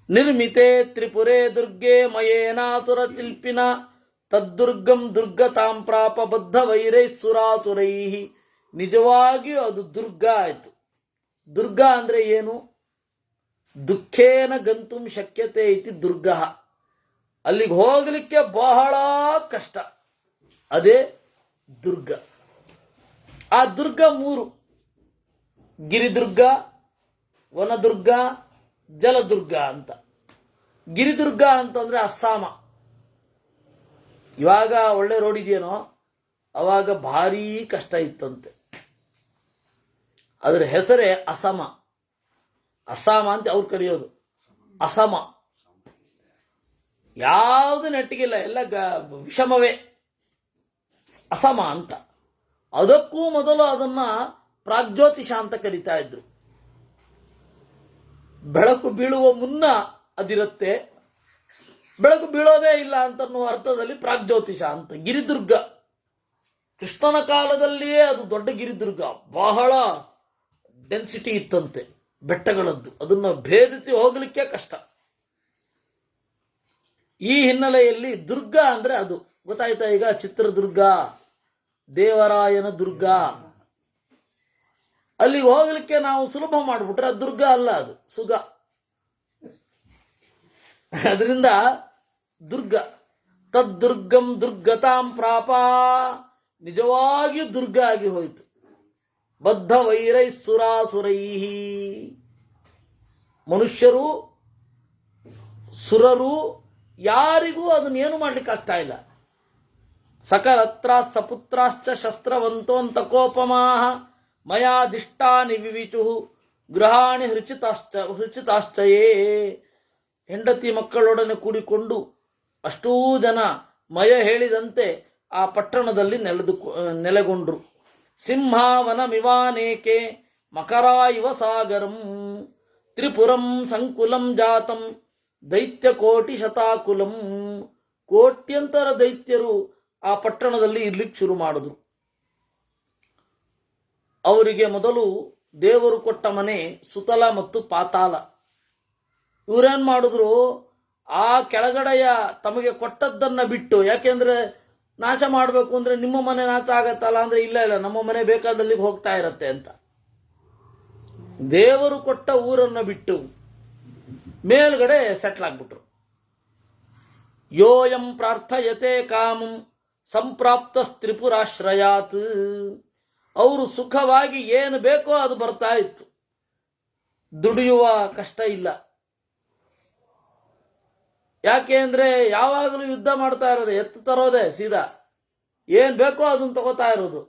ನಿರ್ಮಿತೆ ತ್ರಿಪುರೇ ದುರ್ಗೆ ಮಯೇನಾತುರ ಶಿಲ್ಪಿನ ತದ್ದುರ್ಗಂ ದುರ್ಗತಾಂ ಪ್ರಾಪ ಬದ್ಧ ವೈರೈಸುರಾತುರೈ. ನಿಜವಾಗಿಯೂ ಅದು ದುರ್ಗ ಆಯ್ತು. ದುರ್ಗ ಅಂದ್ರೆ ಏನು? ದುಃಖೇನ ಗಂತುಂ ಶಕ್ಯತೆ ಇತಿ ದುರ್ಗ. ಅಲ್ಲಿಗೆ ಹೋಗಲಿಕ್ಕೆ ಬಹಳ ಕಷ್ಟ, ಅದೇ ದುರ್ಗ. ಆ ದುರ್ಗ 3: ಗಿರಿದುರ್ಗ, ವನದುರ್ಗ, ಜಲದುರ್ಗ ಅಂತ. ಗಿರಿದುರ್ಗ ಅಂತಂದ್ರೆ ಅಸ್ಸಾಮ. ಇವಾಗ ಒಳ್ಳೆ ರೋಡ್ ಇದೆಯೇನೋ, ಅವಾಗ ಭಾರೀ ಕಷ್ಟ ಇತ್ತಂತೆ. ಅದರ ಹೆಸರೇ ಅಸಮ. ಅಸ್ಸಾಮ ಅಂತ ಅವ್ರು ಕರೆಯೋದು. ಅಸಮ ಯಾವುದು ನೆಟ್ಟಿಗಿಲ್ಲ, ಎಲ್ಲ ವಿಷಮವೇ, ಅಸಮ ಅಂತ. ಅದಕ್ಕೂ ಮೊದಲು ಅದನ್ನ ಪ್ರಾಗ್ಜ್ಯೋತಿಷ ಅಂತ ಕರೀತಾ ಇದ್ರು. ಬೆಳಕು ಬೀಳುವ ಮುನ್ನ ಅದಿರುತ್ತೆ, ಬೆಳಕು ಬೀಳೋದೇ ಇಲ್ಲ ಅಂತನ್ನುವ ಅರ್ಥದಲ್ಲಿ ಪ್ರಾಗ್ಜ್ಯೋತಿಷ ಅಂತ. ಗಿರಿದುರ್ಗ ಕೃಷ್ಣನ ಕಾಲದಲ್ಲಿಯೇ ಅದು ದೊಡ್ಡ ಗಿರಿದುರ್ಗ. ಬಹಳ ಡೆನ್ಸಿಟಿ ಇತ್ತಂತೆ ಬೆಟ್ಟಗಳದ್ದು, ಅದನ್ನ ಭೇದಿಸಿ ಹೋಗಲಿಕ್ಕೆ ಕಷ್ಟ. ಈ ಹಿನ್ನೆಲೆಯಲ್ಲಿ ದುರ್ಗ ಅಂದ್ರೆ ಅದು ಗೊತ್ತಾಯ್ತಾ. ಈಗ ಚಿತ್ರದುರ್ಗ, ದೇವರಾಯನ ದುರ್ಗ, ಅಲ್ಲಿಗೆ ಹೋಗಲಿಕ್ಕೆ ನಾವು ಸುಲಭ ಮಾಡಿಬಿಟ್ರೆ ಅದು ದುರ್ಗ ಅಲ್ಲ, ಅದು ಸುಗ. ಅದರಿಂದ ದುರ್ಗ. ತದ್ದುರ್ಗಂ ದುರ್ಗತಾಂ ಪ್ರಾಪ, ನಿಜವಾಗಿಯೂ ದುರ್ಗ ಆಗಿ ಹೋಯಿತು. ಬದ್ಧ ವೈರೈ ಸುರಾಸುರೈ, ಮನುಷ್ಯರು ಸುರರು ಯಾರಿಗೂ ಅದನ್ನೇನು ಮಾಡ್ಲಿಕ್ಕೆ ಆಗ್ತಾ ಇಲ್ಲ. ಸಕಲತ್ರ ಸಪುತ್ರಾಶ್ಚ ಶಸ್ತ್ರವಂತೋಂತ ಕೋಪಮಾಹ ಮಯಾದಿಷ್ಟಾನಿ ವಿವಿಚು ಗೃಹಾಣಿ ಹೃಚಿತಾಶ್ಚಯೇ. ಹೆಂಡತಿ ಮಕ್ಕಳೊಡನೆ ಕೂಡಿಕೊಂಡು ಅಷ್ಟೂ ಜನ ಮಯ ಹೇಳಿದಂತೆ ಆ ಪಟ್ಟಣದಲ್ಲಿ ನೆಲೆಗೊಂಡ್ರು. ಸಿಂಹಾವನಮಿವಾನೇಕೆ ಮಕರಾ ಇವ ಸಾಗರಂ ತ್ರಿಪುರಂ ಸಂಕುಲಂ ಜಾತಂ ದೈತ್ಯ ಕೋಟಿ ಶತಾಕುಲಂ. ಕೋಟ್ಯಂತರ ದೈತ್ಯರು ಆ ಪಟ್ಟಣದಲ್ಲಿ ಇರ್ಲಿಕ್ಕೆ ಶುರು ಮಾಡಿದ್ರು. ಅವರಿಗೆ ಮೊದಲು ದೇವರು ಕೊಟ್ಟ ಮನೆ ಸುತಲ ಮತ್ತು ಪಾತಾಳ. ಇವರೇನ್ ಮಾಡಿದ್ರು, ಆ ಕೆಳಗಡೆಯ ತಮಗೆ ಕೊಟ್ಟದ್ದನ್ನ ಬಿಟ್ಟು, ಯಾಕೆಂದ್ರೆ ನಾಶ ಮಾಡಬೇಕು ಅಂದ್ರೆ ನಿಮ್ಮ ಮನೆ ನಾಶ ಆಗತ್ತಲ್ಲ ಅಂದ್ರೆ, ಇಲ್ಲ ಇಲ್ಲ ನಮ್ಮ ಮನೆ ಬೇಕಾದಲ್ಲಿಗೆ ಹೋಗ್ತಾ ಇರತ್ತೆ ಅಂತ ದೇವರು ಕೊಟ್ಟ ಊರನ್ನು ಬಿಟ್ಟು ಮೇಲ್ಗಡೆ ಸೆಟ್ಲ್ ಆಗ್ಬಿಟ್ರು. ಯೋಯಂ ಪ್ರಾರ್ಥಯತೆ ಕಾಮಂ ಸಂಪ್ರಾಪ್ತ ತ್ರಿಪುರಾಶ್ರಯಾತ್. ಅವರು ಸುಖವಾಗಿ ಏನು ಬೇಕೋ ಅದು ಬರ್ತಾ ಇತ್ತು, ದುಡಿಯುವ ಕಷ್ಟ ಇಲ್ಲ. ಯಾಕೆ ಅಂದ್ರೆ ಯಾವಾಗಲೂ ಯುದ್ಧ ಮಾಡ್ತಾ ಇರೋದು, ಎತ್ತು ತರೋದೆ ಸೀದಾ, ಏನ್ ಬೇಕೋ ಅದನ್ನ ತಗೋತಾ ಇರೋದು.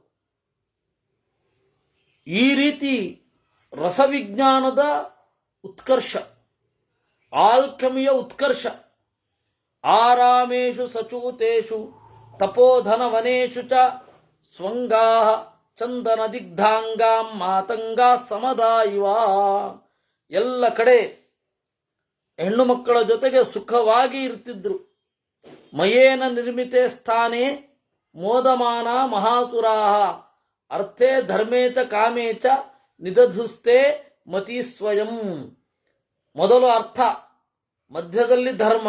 ಈ ರೀತಿ ರಸವಿಜ್ಞಾನದ ಉತ್ಕರ್ಷ, ಆಲ್ಕಮಿಯ ಉತ್ಕರ್ಷ. ಆರಾಮೇಶು ಸಚೂತೇಶು ತಪೋಧನ ವನೇಶು ಚ ಸ್ವಂಗಾ ಚಂದನ ದಿಗ್ಧಾಂಗಾಂ ಮಾತಂಗಾ ಸಮದಾಯಿವ. ಎಲ್ಲ ಕಡೆ ಹೆಣ್ಣು ಮಕ್ಕಳ ಜೊತೆಗೆ ಸುಖವಾಗಿ ಇರ್ತಿದ್ರು. ಮಯೇನ ನಿರ್ಮಿತೆ ಸ್ಥಾನೆ ಮೋದಮಾನ ಮಹಾಸುರಾಹ ಅರ್ಥೇ ಧರ್ಮೇ ಚ ಕಾಮೇ ಚ ನಿದಧುಸ್ತೆ ಮತಿ ಸ್ವಯಂ. ಮೊದಲು ಅರ್ಥ, ಮಧ್ಯದಲ್ಲಿ ಧರ್ಮ,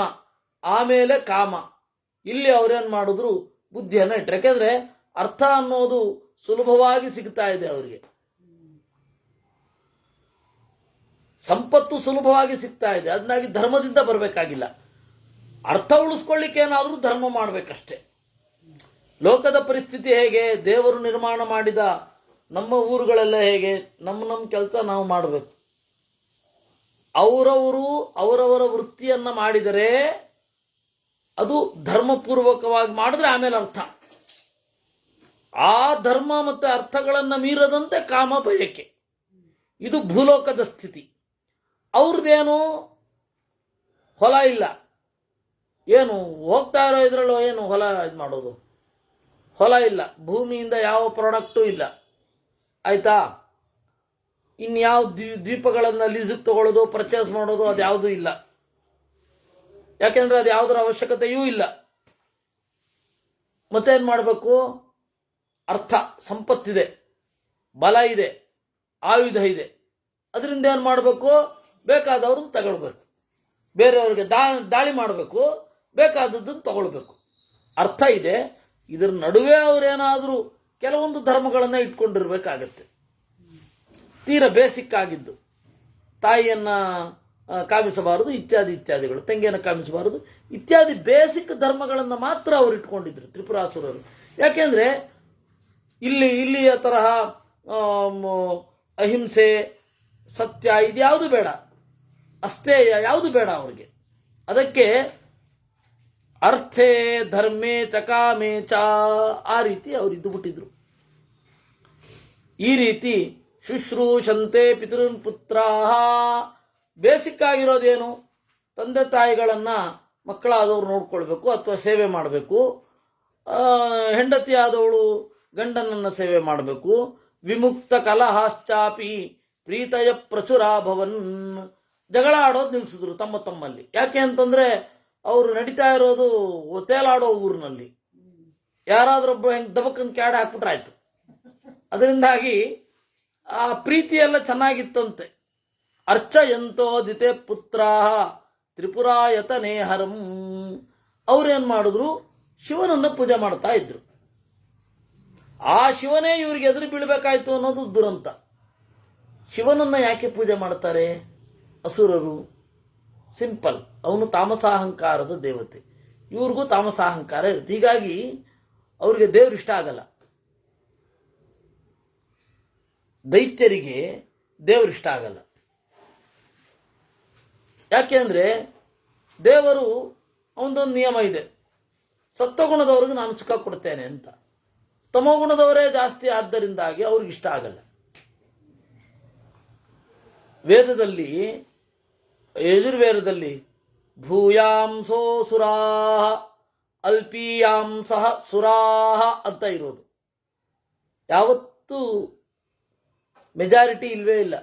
ಆಮೇಲೆ ಕಾಮ. ಇಲ್ಲಿ ಅವ್ರೇನ್ ಮಾಡಿದ್ರು, ಬುದ್ಧಿಯನ್ನು ಇಟ್ಟರು. ಯಾಕೆಂದ್ರೆ ಅರ್ಥ ಅನ್ನೋದು ಸುಲಭವಾಗಿ ಸಿಗ್ತಾ ಇದೆ ಅವರಿಗೆ, ಸಂಪತ್ತು ಸುಲಭವಾಗಿ ಸಿಗ್ತಾ ಇದೆ. ಅದನ್ನಾಗಿ ಧರ್ಮದಿಂದ ಬರಬೇಕಾಗಿಲ್ಲ, ಅರ್ಥ ಉಳಿಸ್ಕೊಳ್ಳಿಕ್ಕೆ ಏನಾದರೂ ಧರ್ಮ ಮಾಡಬೇಕಷ್ಟೇ. ಲೋಕದ ಪರಿಸ್ಥಿತಿ ಹೇಗೆ, ದೇವರು ನಿರ್ಮಾಣ ಮಾಡಿದ ನಮ್ಮ ಊರುಗಳೆಲ್ಲ ಹೇಗೆ, ನಮ್ಮ ಕೆಲಸ ನಾವು ಮಾಡಬೇಕು. ಅವರವರು ಅವರವರ ವೃತ್ತಿಯನ್ನ ಮಾಡಿದರೆ ಅದು ಧರ್ಮಪೂರ್ವಕವಾಗಿ ಮಾಡಿದ್ರೆ ಆಮೇಲೆ ಅರ್ಥ. ಆ ಧರ್ಮ ಮತ್ತು ಅರ್ಥಗಳನ್ನ ಮೀರದಂತೆ ಕಾಮ ಬಯಕೆ, ಇದು ಭೂಲೋಕದ ಸ್ಥಿತಿ. ಅವ್ರದ್ದೇನು ಹೊಲ ಇಲ್ಲ, ಏನು ಹೋಗ್ತಾ ಇರೋ ಇದ್ರಲ್ಲೋ ಏನು ಹೊಲ ಇದು ಮಾಡೋದು, ಹೊಲ ಇಲ್ಲ, ಭೂಮಿಯಿಂದ ಯಾವ ಪ್ರಾಡಕ್ಟು ಇಲ್ಲ, ಆಯ್ತಾ. ಇನ್ಯಾವ ದ್ವೀಪಗಳನ್ನ ಲೀಸಿಗೆ ತಗೊಳ್ಳೋದು, ಪರ್ಚೇಸ್ ಮಾಡೋದು ಅದ್ಯಾವುದೂ ಇಲ್ಲ. ಯಾಕೆಂದ್ರೆ ಅದು ಯಾವುದರ ಅವಶ್ಯಕತೆಯೂ ಇಲ್ಲ. ಮತ್ತೇನ್ ಮಾಡಬೇಕು, ಅರ್ಥ ಸಂಪತ್ತಿದೆ, ಬಲ ಇದೆ, ಆಯುಧ ಇದೆ, ಅದರಿಂದ ಏನ್ ಮಾಡಬೇಕು, ಬೇಕಾದವ್ರದ್ದು ತಗೊಳ್ಬೇಕು, ಬೇರೆಯವ್ರಿಗೆ ದಾಳಿ ಮಾಡಬೇಕು, ಬೇಕಾದದ್ದನ್ನು ತಗೊಳ್ಬೇಕು. ಅರ್ಥ ಇದೆ, ಇದರ ನಡುವೆ ಅವರೇನಾದರೂ ಕೆಲವೊಂದು ಧರ್ಮಗಳನ್ನ ಇಟ್ಕೊಂಡಿರ್ಬೇಕಾಗತ್ತೆ. ತೀರ ಬೇಸಿಕ್ ಆಗಿದ್ದು, ತಾಯಿಯನ್ನ ಕಾಮಿಸಬಾರದು ಇತ್ಯಾದಿ ಇತ್ಯಾದಿಗಳು, ತಂಗಿಯನ್ನು ಕಾಮಿಸಬಾರದು ಇತ್ಯಾದಿ ಬೇಸಿಕ್ ಧರ್ಮಗಳನ್ನು ಮಾತ್ರ ಅವರು ಇಟ್ಕೊಂಡಿದ್ರು ತ್ರಿಪುರಾಸುರರು. ಯಾಕೆಂದ್ರೆ ಇಲ್ಲಿಯ ತರಹ ಅಹಿಂಸೆ, ಸತ್ಯ ಇದ್ಯಾವುದು ಬೇಡ, ಅಸ್ಥೇಯ ಯಾವುದು ಬೇಡ ಅವರಿಗೆ. ಅದಕ್ಕೆ ಅರ್ಥೇ ಧರ್ಮೇ ಚಕಾಮೇ ಚ ಆ ರೀತಿ ಅವರು ಇದ್ದು ಬಿಟ್ಟಿದ್ರು. ಈ ರೀತಿ ಶುಶ್ರೂಷಂತೆ ಪಿತೃನ್ ಪುತ್ರಾಹ, ಬೇಸಿಕ್ ಆಗಿರೋದೇನು, ತಂದೆ ತಾಯಿಗಳನ್ನ ಮಕ್ಕಳಾದವರು ನೋಡ್ಕೊಳ್ಬೇಕು ಅಥವಾ ಸೇವೆ ಮಾಡಬೇಕು. ಹೆಂಡತಿಯಾದವಳು ಗಂಡನನ್ನ ಸೇವೆ ಮಾಡಬೇಕು. ವಿಮುಕ್ತ ಕಲಹಾಶ್ಚಾಪಿ ಪ್ರೀತಯ ಪ್ರಚುರಾಭವನ್. ಜಗಳ ಆಡೋದು ನಿಲ್ಲಿಸಿದ್ರು ತಮ್ಮಲ್ಲಿ. ಯಾಕೆ ಅಂತಂದ್ರೆ ಅವರು ನಡೀತಾ ಇರೋದು ತೇಲಾಡೋ ಊರಿನಲ್ಲಿ, ಯಾರಾದ್ರೊಬ್ಬ ಹೆಂಗ್ ದಬಕ್ಕನ್ ಕ್ಯಾಡ್ ಹಾಕ್ಬಿಟ್ರೆ ಆಯ್ತು. ಅದರಿಂದಾಗಿ ಆ ಪ್ರೀತಿಯೆಲ್ಲ ಚೆನ್ನಾಗಿತ್ತಂತೆ. ಅರ್ಚಯಂತೋ ದಿತೆ ಪುತ್ರ ತ್ರಿಪುರಾಯತ ನೇಹರಂ. ಅವ್ರೇನ್ ಮಾಡಿದ್ರು, ಶಿವನನ್ನ ಪೂಜೆ ಮಾಡ್ತಾ ಇದ್ರು. ಆ ಶಿವನೇ ಇವರಿಗೆ ಎದುರು ಬೀಳ್ಬೇಕಾಯ್ತು ಅನ್ನೋದು ದುರಂತ. ಶಿವನನ್ನ ಯಾಕೆ ಪೂಜೆ ಮಾಡ್ತಾರೆ ಅಸುರರು? ಸಿಂಪಲ್, ಅವನು ತಾಮಸಾಹಂಕಾರದ ದೇವತೆ, ಇವ್ರಿಗೂ ತಾಮಸಾಹಂಕಾರ ಇರುತ್ತೆ. ಹೀಗಾಗಿ ಅವ್ರಿಗೆ ದೇವ್ರು ಇಷ್ಟ ಆಗಲ್ಲ. ದೈತ್ಯರಿಗೆ ದೇವ್ರು ಇಷ್ಟ ಆಗಲ್ಲ. ಯಾಕೆ ಅಂದ್ರೆ ದೇವರು ಅವನದೊಂದು ನಿಯಮ ಇದೆ, ಸತ್ವಗುಣದವ್ರಿಗೆ ನಾನು ಸುಖ ಕೊಡ್ತೇನೆ ಅಂತ. ತಮೋಗುಣದವರೇ ಜಾಸ್ತಿ, ಆದ್ದರಿಂದಾಗಿ ಅವ್ರಿಗೆ ಇಷ್ಟ ಆಗಲ್ಲ. ವೇದದಲ್ಲಿ, ಯಜುರ್ವೇದದಲ್ಲಿ ಭೂಯಾಂಸೋ ಸುರಾಹ ಅಲ್ಪೀಯಾಂಸಃ ಸುರಾಹ ಅಂತ ಇರೋದು. ಯಾವತ್ತೂ ಮೆಜಾರಿಟಿ ಇಲ್ವೇ ಇಲ್ಲ.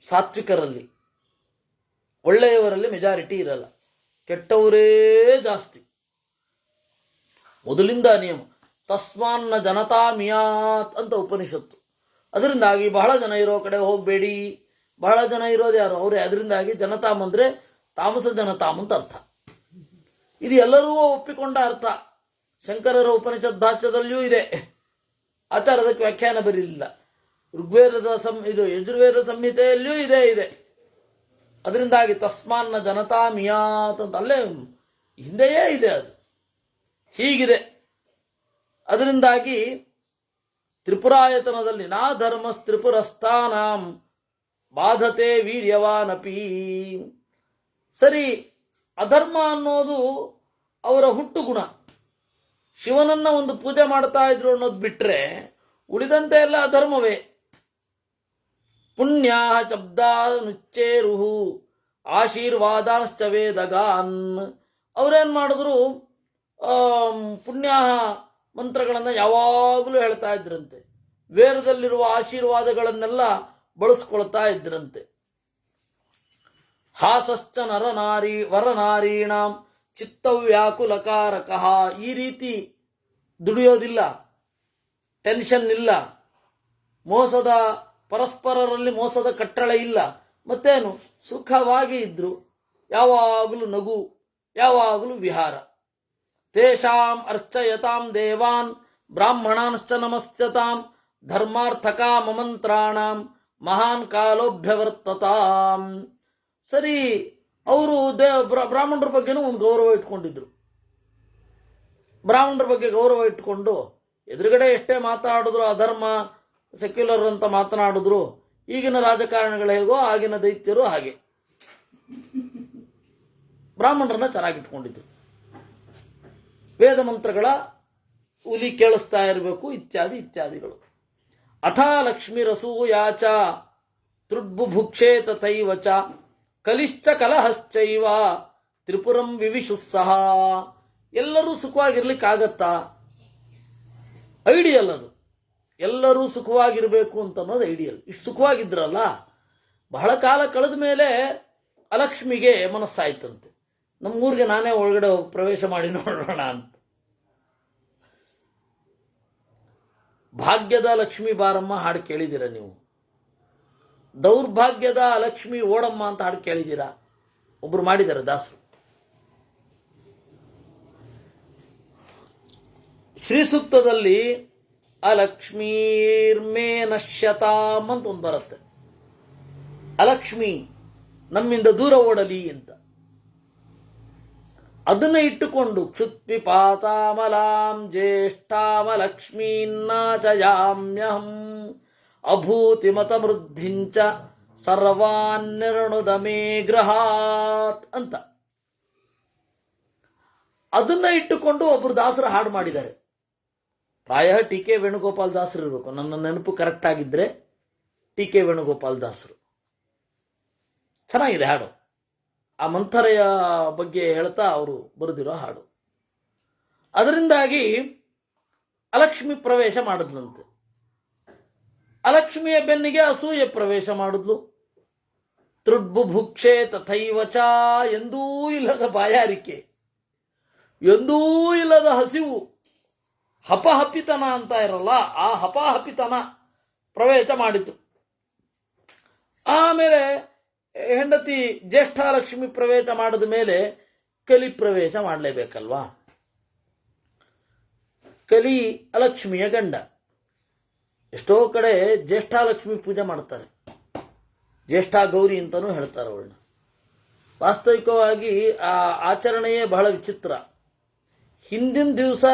ಸಾತ್ವಿಕರಲ್ಲಿ, ಒಳ್ಳೆಯವರಲ್ಲಿ ಮೆಜಾರಿಟಿ ಇರಲ್ಲ, ಕೆಟ್ಟವರೇ ಜಾಸ್ತಿ. ಮೊದಲಿಂದ ನಿಯಮ. ತಸ್ಮಾನ್ನ ಜನತಾ ಮಿಯಾತ್ ಅಂತ ಉಪನಿಷತ್ತು. ಅದರಿಂದಾಗಿ ಬಹಳ ಜನ ಇರೋ ಕಡೆ ಹೋಗಬೇಡಿ. ಬಹಳ ಜನ ಇರೋದು ಯಾರು? ಅವರೇ. ಅದರಿಂದಾಗಿ ಜನತಾಮ್ ಅಂದ್ರೆ ತಾಮಸ ಜನತಾಮ್ ಅಂತ ಅರ್ಥ. ಇದು ಎಲ್ಲರೂ ಒಪ್ಪಿಕೊಂಡ ಅರ್ಥ. ಶಂಕರರ ಉಪನಿಷತ್ ಭಾಷ್ಯದಲ್ಲಿಯೂ ಇದೆ. ಆಚಾರದಕ್ಕೆ ವ್ಯಾಖ್ಯಾನ ಬರಲಿಲ್ಲ. ಋಗ್ವೇದದ ಇದು ಯಜುರ್ವೇದ ಸಂಹಿತೆಯಲ್ಲಿಯೂ ಇದೆ. ಅದರಿಂದಾಗಿ ತಸ್ಮಾನ್ನ ಜನತಾ ಮಿಯಾತ್ ಅಂತ ಅಲ್ಲೇ ಹಿಂದೆಯೇ ಇದೆ. ಅದು ಹೀಗಿದೆ. ಅದರಿಂದಾಗಿ ತ್ರಿಪುರಾಯತನದಲ್ಲಿ ನಾ ಧರ್ಮ ತ್ರಿಪುರಸ್ಥಾನಾಂ ಬಾಧತೆ ವೀರ್ಯವಾನಪಿ. ಸರಿ, ಅಧರ್ಮ ಅನ್ನೋದು ಅವರ ಹುಟ್ಟು ಗುಣ. ಶಿವನನ್ನ ಒಂದು ಪೂಜೆ ಮಾಡ್ತಾ ಇದ್ರು ಅನ್ನೋದು ಬಿಟ್ರೆ ಉಳಿದಂತೆ ಎಲ್ಲ ಅಧರ್ಮವೇ. ಪುಣ್ಯ ಶಬ್ದಾನುಚ್ಚೇರುಹು ಆಶೀರ್ವಾದಾಶ್ಚ ವೇದಗಾನ್. ಅವರೇನ್ ಮಾಡಿದ್ರು? ಪುಣ್ಯ ಮಂತ್ರಗಳನ್ನು ಯಾವಾಗಲೂ ಹೇಳ್ತಾ ಇದ್ರಂತೆ. ವೇದದಲ್ಲಿರುವ ಆಶೀರ್ವಾದಗಳನ್ನೆಲ್ಲ ಬಳಸ್ಕೊಳ್ತಾ ಇದ್ರಂತೆ. ಹಾಸಶ್ಚ ವರನಾರೀಣಾಂ ಚಿತ್ತವ್ಯಾಕುಲಕಾರಕಃ. ಈ ರೀತಿ ದುಡಿಯೋದಿಲ್ಲ, ಟೆನ್ಷನ್ ಇಲ್ಲ, ಪರಸ್ಪರರಲ್ಲಿ ಮೋಸದ ಕಟ್ಟಳೆ ಇಲ್ಲ. ಮತ್ತೇನು? ಸುಖವಾಗಿ ಇದ್ರು. ಯಾವಾಗಲೂ ನಗು, ಯಾವಾಗಲೂ ವಿಹಾರ. ತೇಷಾಂ ಅರ್ಚಯತಾಂ ದೇವಾನ್ ಬ್ರಾಹ್ಮಣಾಂಶ್ಚ ನಮಸ್ಯತಾಂ ಧರ್ಮಾರ್ಥಕಾಮಮಂತ್ರಾಣಾಂ ಮಹಾನ್ ಕಾಲೋಭ್ಯವರ್ತತಾಂ. ಸರಿ, ಅವರು ಬ್ರಾಹ್ಮಣರ ಬಗ್ಗೆನೂ ಒಂದು ಗೌರವ ಇಟ್ಕೊಂಡಿದ್ರು. ಬ್ರಾಹ್ಮಣರ ಬಗ್ಗೆ ಗೌರವ ಇಟ್ಕೊಂಡು ಎದುರುಗಡೆ ಎಷ್ಟೇ ಮಾತಾಡಿದ್ರು, ಅಧರ್ಮ ಸೆಕ್ಯುಲರ್ ಅಂತ ಮಾತನಾಡಿದ್ರು, ಈಗಿನ ರಾಜಕಾರಣಿಗಳು ಹೇಗೋ ಆಗಿನ ದೈತ್ಯರು ಹಾಗೆ ಬ್ರಾಹ್ಮಣರನ್ನ ಚೆನ್ನಾಗಿಟ್ಕೊಂಡಿದ್ರು. ವೇದ ಮಂತ್ರಗಳ ಉಲಿ ಕೇಳಿಸ್ತಾ ಇರಬೇಕು, ಇತ್ಯಾದಿ ಇತ್ಯಾದಿಗಳು. ಅಥಾ ಲಕ್ಷ್ಮೀರಸೂಯಾಚ ತೃಡ್ಬುಭುಕ್ಷೇತ ತೈವಚ ಕಲಿಶ್ಚ ಕಲಹಶ್ಚೈವ ತ್ರಿಪುರಂ ವಿವಿಶುಸ್ಸಹ. ಎಲ್ಲರೂ ಸುಖವಾಗಿರ್ಲಿಕ್ಕಾಗತ್ತಾ? ಐಡಿಯಲ್ ಅದು. ಎಲ್ಲರೂ ಸುಖವಾಗಿರಬೇಕು ಅಂತ ಅನ್ನೋದು ಐಡಿಯಲ್. ಇಷ್ಟು ಸುಖವಾಗಿದ್ರಲ್ಲ, ಬಹಳ ಕಾಲ ಕಳೆದ ಮೇಲೆ ಅಲಕ್ಷ್ಮಿಗೆ ಮನಸ್ಸಾಯ್ತಂತೆ, ನಮ್ಮೂರಿಗೆ ನಾನೇ ಒಳಗಡೆ ಹೋಗಿ ಪ್ರವೇಶ ಮಾಡಿ ನೋಡೋಣ ಅಂತ. ಭಾಗ್ಯದ ಲಕ್ಷ್ಮೀ ಬಾರಮ್ಮ ಹಾಡು ಕೇಳಿದ್ದೀರಾ ನೀವು? ದೌರ್ಭಾಗ್ಯದ ಲಕ್ಷ್ಮಿ ಓಡಮ್ಮ ಅಂತ ಹಾಡು ಕೇಳಿದ್ದೀರಾ? ಒಬ್ರು ಮಾಡಿದ್ದಾರೆ ದಾಸರು. ಶ್ರೀ ಸೂಕ್ತದಲ್ಲಿ ಅಲಕ್ಷ್ಮೀರ್ಮೇ ನಶ್ಯತಾಮ್ ಅಂತ ಒಂದು ಬರುತ್ತೆ. ಅಲಕ್ಷ್ಮಿ ನಮ್ಮಿಂದ ದೂರ ಓಡಲಿ ಅಂತ. ಅದನ್ನ ಇಟ್ಟುಕೊಂಡು ಕ್ಷುತ್ಪಿಪಾತಾಮಲಾಂ ಜ್ಯೇಷ್ಠಾಮಲಕ್ಷ್ಮೀನ್ನಾಚಯಾಮ್ಯಹಂ ಅಭೂತಿಮತ ವೃದ್ಧಿಂಚ ಸರ್ವಾನ್ನಿರ್ಣುದ ಮೇ ಗೃಹಾತ್ ಅಂತ. ಅದನ್ನ ಇಟ್ಟುಕೊಂಡು ಒಬ್ರು ದಾಸರು ಹಾಡು ಮಾಡಿದ್ದಾರೆ. ಪ್ರಾಯ ಟಿ ಕೆ ವೇಣುಗೋಪಾಲ್ ದಾಸರು ಇರಬೇಕು, ನನ್ನ ನೆನಪು ಕರೆಕ್ಟ್ ಆಗಿದ್ರೆ ಟಿ ಕೆ ವೇಣುಗೋಪಾಲ್ ದಾಸರು. ಚೆನ್ನಾಗಿದೆ ಹಾಡು. ಆ ಮಂಥರೆಯ ಬಗ್ಗೆ ಹೇಳ್ತಾ ಅವರು ಬರೆದಿರೋ ಹಾಡು. ಅದರಿಂದಾಗಿ ಅಲಕ್ಷ್ಮಿ ಪ್ರವೇಶ ಮಾಡಿದ್ಲಂತೆ. ಅಲಕ್ಷ್ಮಿಯ ಬೆನ್ನಿಗೆ ಅಸೂಯೆ ಪ್ರವೇಶ ಮಾಡಿದ್ಲು. ತೃಡ್ಬುಭುಕ್ಷೆ ತಥೈವಚ. ಎಂದೂ ಇಲ್ಲದ ಬಾಯಾರಿಕೆ, ಎಂದೂ ಇಲ್ಲದ ಹಸಿವು, ಹಪಹಪಿತನ ಅಂತ ಇರಲ್ಲ, ಆ ಹಪಹಪಿತನ ಪ್ರವೇಶ ಮಾಡಿತು. ಆಮೇಲೆ ಹೆಂಡತಿ ಜ್ಯೇಷ್ಠಾಲಕ್ಷ್ಮಿ ಪ್ರವೇಶ ಮಾಡಿದ ಮೇಲೆ ಕಲಿ ಪ್ರವೇಶ ಮಾಡಲೇಬೇಕಲ್ವಾ? ಕಲಿ ಅಲಕ್ಷ್ಮಿಯ ಗಂಡ. ಎಷ್ಟೋ ಕಡೆ ಜ್ಯೇಷ್ಠಾಲಕ್ಷ್ಮಿ ಪೂಜೆ ಮಾಡ್ತಾರೆ, ಜ್ಯೇಷ್ಠ ಗೌರಿ ಅಂತಲೂ ಹೇಳ್ತಾರೆ ಅವಳನ್ನ. ವಾಸ್ತವಿಕವಾಗಿ ಆ ಆಚರಣೆಯೇ ಬಹಳ ವಿಚಿತ್ರ. ಹಿಂದಿನ ದಿವಸ